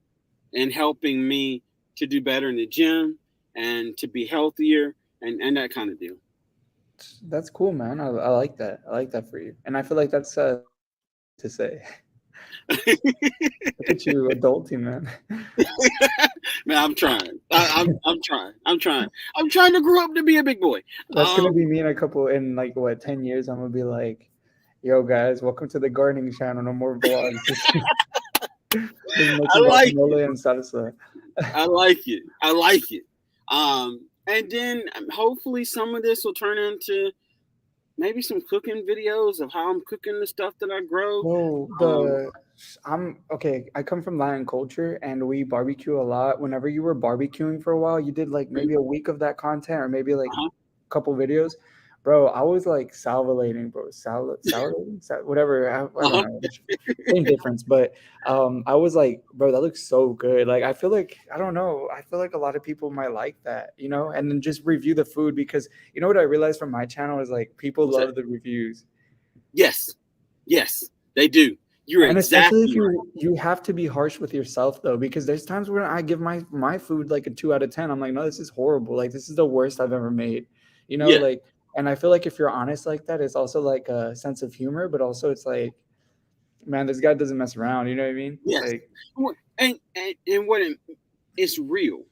Speaker 1: in helping me to do better in the gym and to be healthier and that kind of deal.
Speaker 2: That's cool, man. I like that. I like that for you. And I feel like that's to say. Look at you, adulting, man.
Speaker 1: Man, I'm trying. I'm trying. I'm trying to grow up to be a big boy.
Speaker 2: That's gonna be me in like what 10 years. I'm gonna be like, yo guys, welcome to the gardening channel. No more vlogs. Just
Speaker 1: I like
Speaker 2: guacamole and salsa.
Speaker 1: I like it. I like it. And then hopefully some of this will turn into maybe some cooking videos of how I'm cooking the stuff that I grow.
Speaker 2: No, I'm okay. I come from Latin culture and we barbecue a lot. Whenever you were barbecuing for a while, you did like maybe a week of that content or maybe like a couple videos. Bro, I was like salivating, bro. Salivating, whatever. I don't know. Same difference, but I was like, bro, that looks so good. Like, I feel like I don't know. I feel like a lot of people might like that, you know. And then just review the food because you know what I realized from my channel is like people love the reviews.
Speaker 1: Yes, they do. You're
Speaker 2: And especially
Speaker 1: exactly
Speaker 2: if you have to be harsh with yourself though, because there's times where I give my food like a 2 out of 10. I'm like, no, this is horrible. Like this is the worst I've ever made. You know,
Speaker 1: yeah.
Speaker 2: like, and I feel like if you're honest like that, it's also like a sense of humor, but also it's like, man, this guy doesn't mess around. You know what I mean?
Speaker 1: Yes.
Speaker 2: Like,
Speaker 1: and what it's real.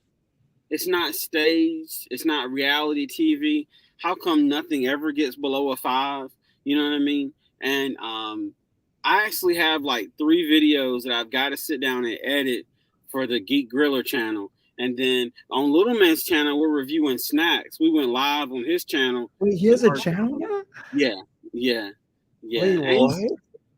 Speaker 1: It's not staged. It's not reality TV. How come nothing ever gets below a 5? You know what I mean? And I actually have like 3 videos that I've got to sit down and edit for the Geek Griller channel. And then on Little Man's channel, we're reviewing snacks. We went live on his channel.
Speaker 2: wait, he has a channel now?
Speaker 1: Yeah.
Speaker 2: Wait,
Speaker 1: And
Speaker 2: what?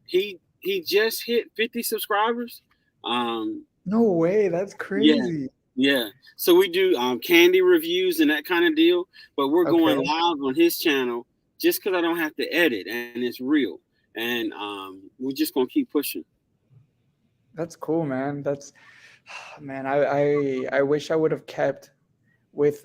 Speaker 1: he just hit 50 subscribers.
Speaker 2: No way, that's crazy.
Speaker 1: Yeah. So we do candy reviews and that kind of deal, but we're going
Speaker 2: Okay.
Speaker 1: live on his channel just because I don't have to edit and it's real. And we're just gonna keep pushing.
Speaker 2: That's cool, man. That's man, I wish I would have kept with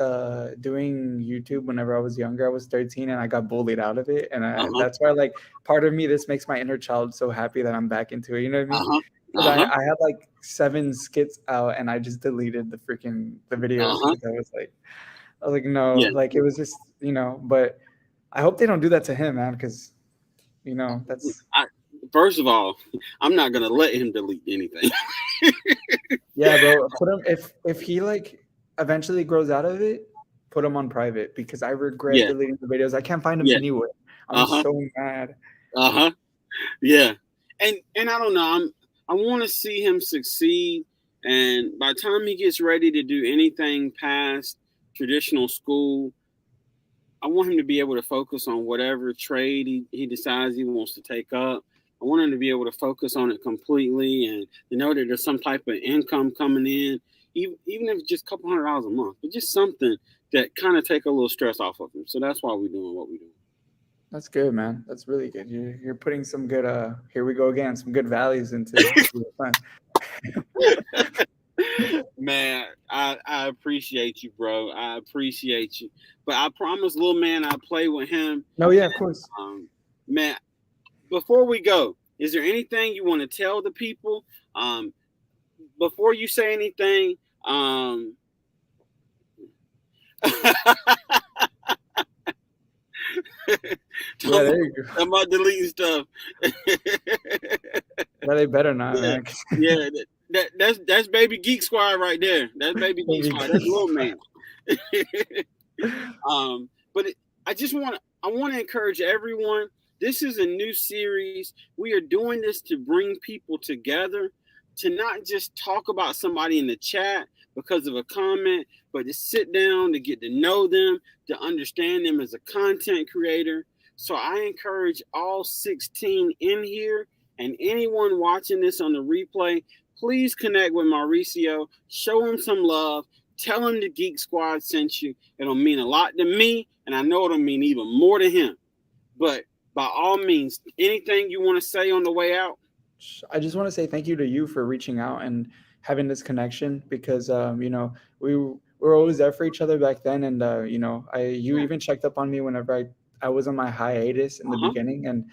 Speaker 2: doing YouTube whenever I was younger. I was 13 and I got bullied out of it. And that's why like part of me, this makes my inner child so happy that I'm back into it. You know what I mean? Because I had like 7 skits out and I just deleted the videos because I was like, no, like it was just, you know, but I hope they don't do that to him, man, because you know, that's
Speaker 1: first of all, I'm not gonna let him delete anything.
Speaker 2: yeah, bro. Put him if he like eventually grows out of it, put him on private because I regret deleting the videos. I can't find him anywhere. I'm so mad.
Speaker 1: Yeah. And I don't know. I want to see him succeed. And by the time he gets ready to do anything past traditional school, I want him to be able to focus on whatever trade he decides he wants to take up. I want him to be able to focus on it completely and to know that there's some type of income coming in, even if it's just a couple $100 a month, but just something that kind of take a little stress off of him. So that's why we're doing what we're doing.
Speaker 2: That's good, man. That's really good. You're putting some good here we go again, some good values into the fun.
Speaker 1: Man, I appreciate you, bro. I appreciate you. But I promise, little man, I'll play with him.
Speaker 2: No, yeah, of course.
Speaker 1: Man, before we go, is there anything you want to tell the people? Before you say anything,
Speaker 2: yeah, there you go.
Speaker 1: I'm about deleting stuff.
Speaker 2: Yeah, they better not, man.
Speaker 1: Yeah, that's baby Geek Squad right there. That's baby Geek Squad. That's little man. But I I want to encourage everyone. This is a new series. We are doing this to bring people together, to not just talk about somebody in the chat because of a comment, but to sit down, to get to know them, to understand them as a content creator. So I encourage all 16 in here and anyone watching this on the replay, please connect with Mauricio, show him some love, tell him the Geek Squad sent you. It'll mean a lot to me, and I know it'll mean even more to him. But by all means, anything you want to say on the way out?
Speaker 2: I just want to say thank you to you for reaching out and having this connection because we were always there for each other back then, and you
Speaker 1: Yeah.
Speaker 2: even checked up on me whenever I was on my hiatus in the
Speaker 1: Uh-huh.
Speaker 2: beginning, and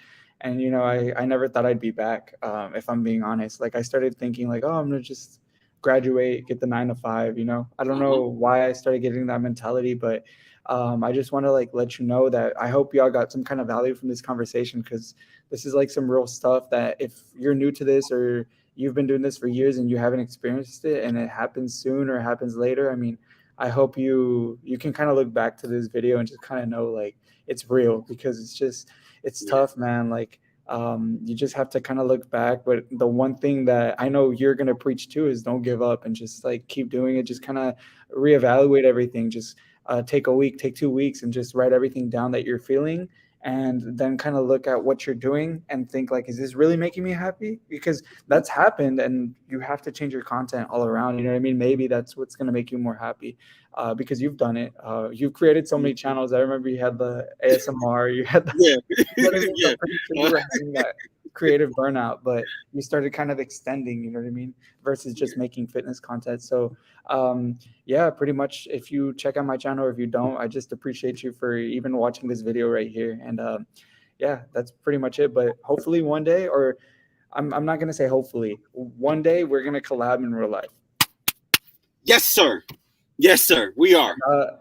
Speaker 2: I never thought I'd be back. If I'm being honest, like I started thinking like, oh, I'm gonna just graduate, get the 9 to 5. I don't
Speaker 1: Uh-huh.
Speaker 2: know why I started getting that mentality, but I just want to like let you know that I hope y'all got some kind of value from this conversation because this is like some real stuff that if you're new to this or you've been doing this for years and you haven't experienced it and it happens soon or happens later, I mean, I hope you can kind of look back to this video and just kind of know like it's real because it's
Speaker 1: Yeah.
Speaker 2: tough, man. Like you just have to kind of look back. But the one thing that I know you're gonna preach to is don't give up and just like keep doing it. Just kind of reevaluate everything. Just take a week, take 2 weeks, and just write everything down that you're feeling and then kind of look at what you're doing and think like, is this really making me happy? Because that's happened and you have to change your content all around. You know what I mean? Maybe that's what's going to make you more happy because you've done it. You've created so many channels. I remember you had the ASMR, you had the,
Speaker 1: Yeah.
Speaker 2: you know what I mean? So
Speaker 1: Yeah.
Speaker 2: I'm pretty sure you were having that creative burnout, but you started kind of extending, you know what I mean? Versus just making fitness content. So, yeah, pretty much if you check out my channel or if you don't, I just appreciate you for even watching this video right here. And yeah, that's pretty much it. But hopefully one day, or I'm not gonna say hopefully, one day we're gonna collab in real life.
Speaker 1: Yes, sir. Yes, sir. We are.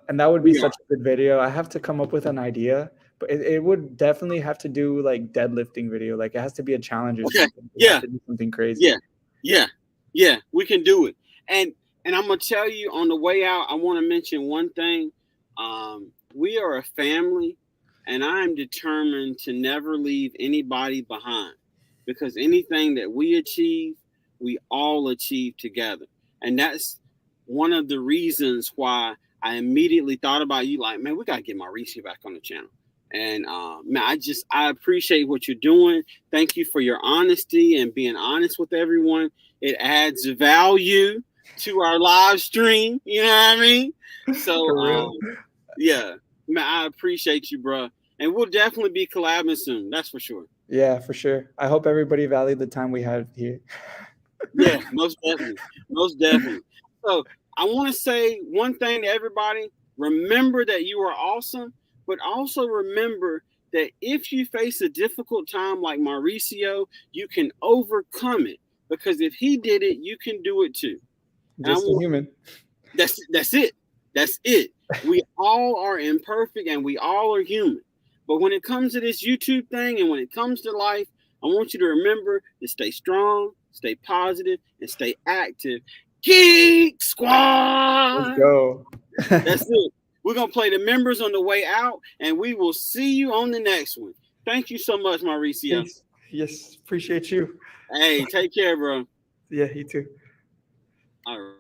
Speaker 2: And that would be
Speaker 1: We are.
Speaker 2: such a good video. I have to come up with an idea, but it would definitely have to do like deadlifting video. Like it has to be a challenge or
Speaker 1: Okay.
Speaker 2: something. We have
Speaker 1: Yeah.
Speaker 2: to do something crazy.
Speaker 1: Yeah. Yeah. Yeah. We can do it. And I'm gonna tell you on the way out, I want to mention one thing. We are a family, and I am determined to never leave anybody behind because anything that we achieve, we all achieve together. And that's one of the reasons why I immediately thought about you, like, man, we gotta get Mauricio back on the channel. And man, I appreciate what you're doing. Thank you for your honesty and being honest with everyone. It adds value to our live stream. You know what I mean? So
Speaker 2: For real.
Speaker 1: yeah, man, I appreciate you, bro. And we'll definitely be collabing soon. That's for sure.
Speaker 2: Yeah, for sure. I hope everybody valued the time we had here.
Speaker 1: Yeah, most definitely. Most definitely. So I want to say one thing to everybody. Remember that you are awesome, but also remember that if you face a difficult time like Mauricio, you can overcome it. Because if he did it, you can do it too. And I
Speaker 2: Just a
Speaker 1: want
Speaker 2: human.
Speaker 1: that's it. That's it. We all are imperfect and we all are human. But when it comes to this YouTube thing and when it comes to life, I want you to remember to stay strong, stay positive, and stay active. Geek
Speaker 2: Let's
Speaker 1: Squad!
Speaker 2: go.
Speaker 1: That's it. We're going to play the members on the way out, and we will see you on the next one. Thank you so much, Mauricio.
Speaker 2: Thanks. Yes, appreciate you.
Speaker 1: Hey, take care, bro.
Speaker 2: Yeah, you too.
Speaker 1: All right.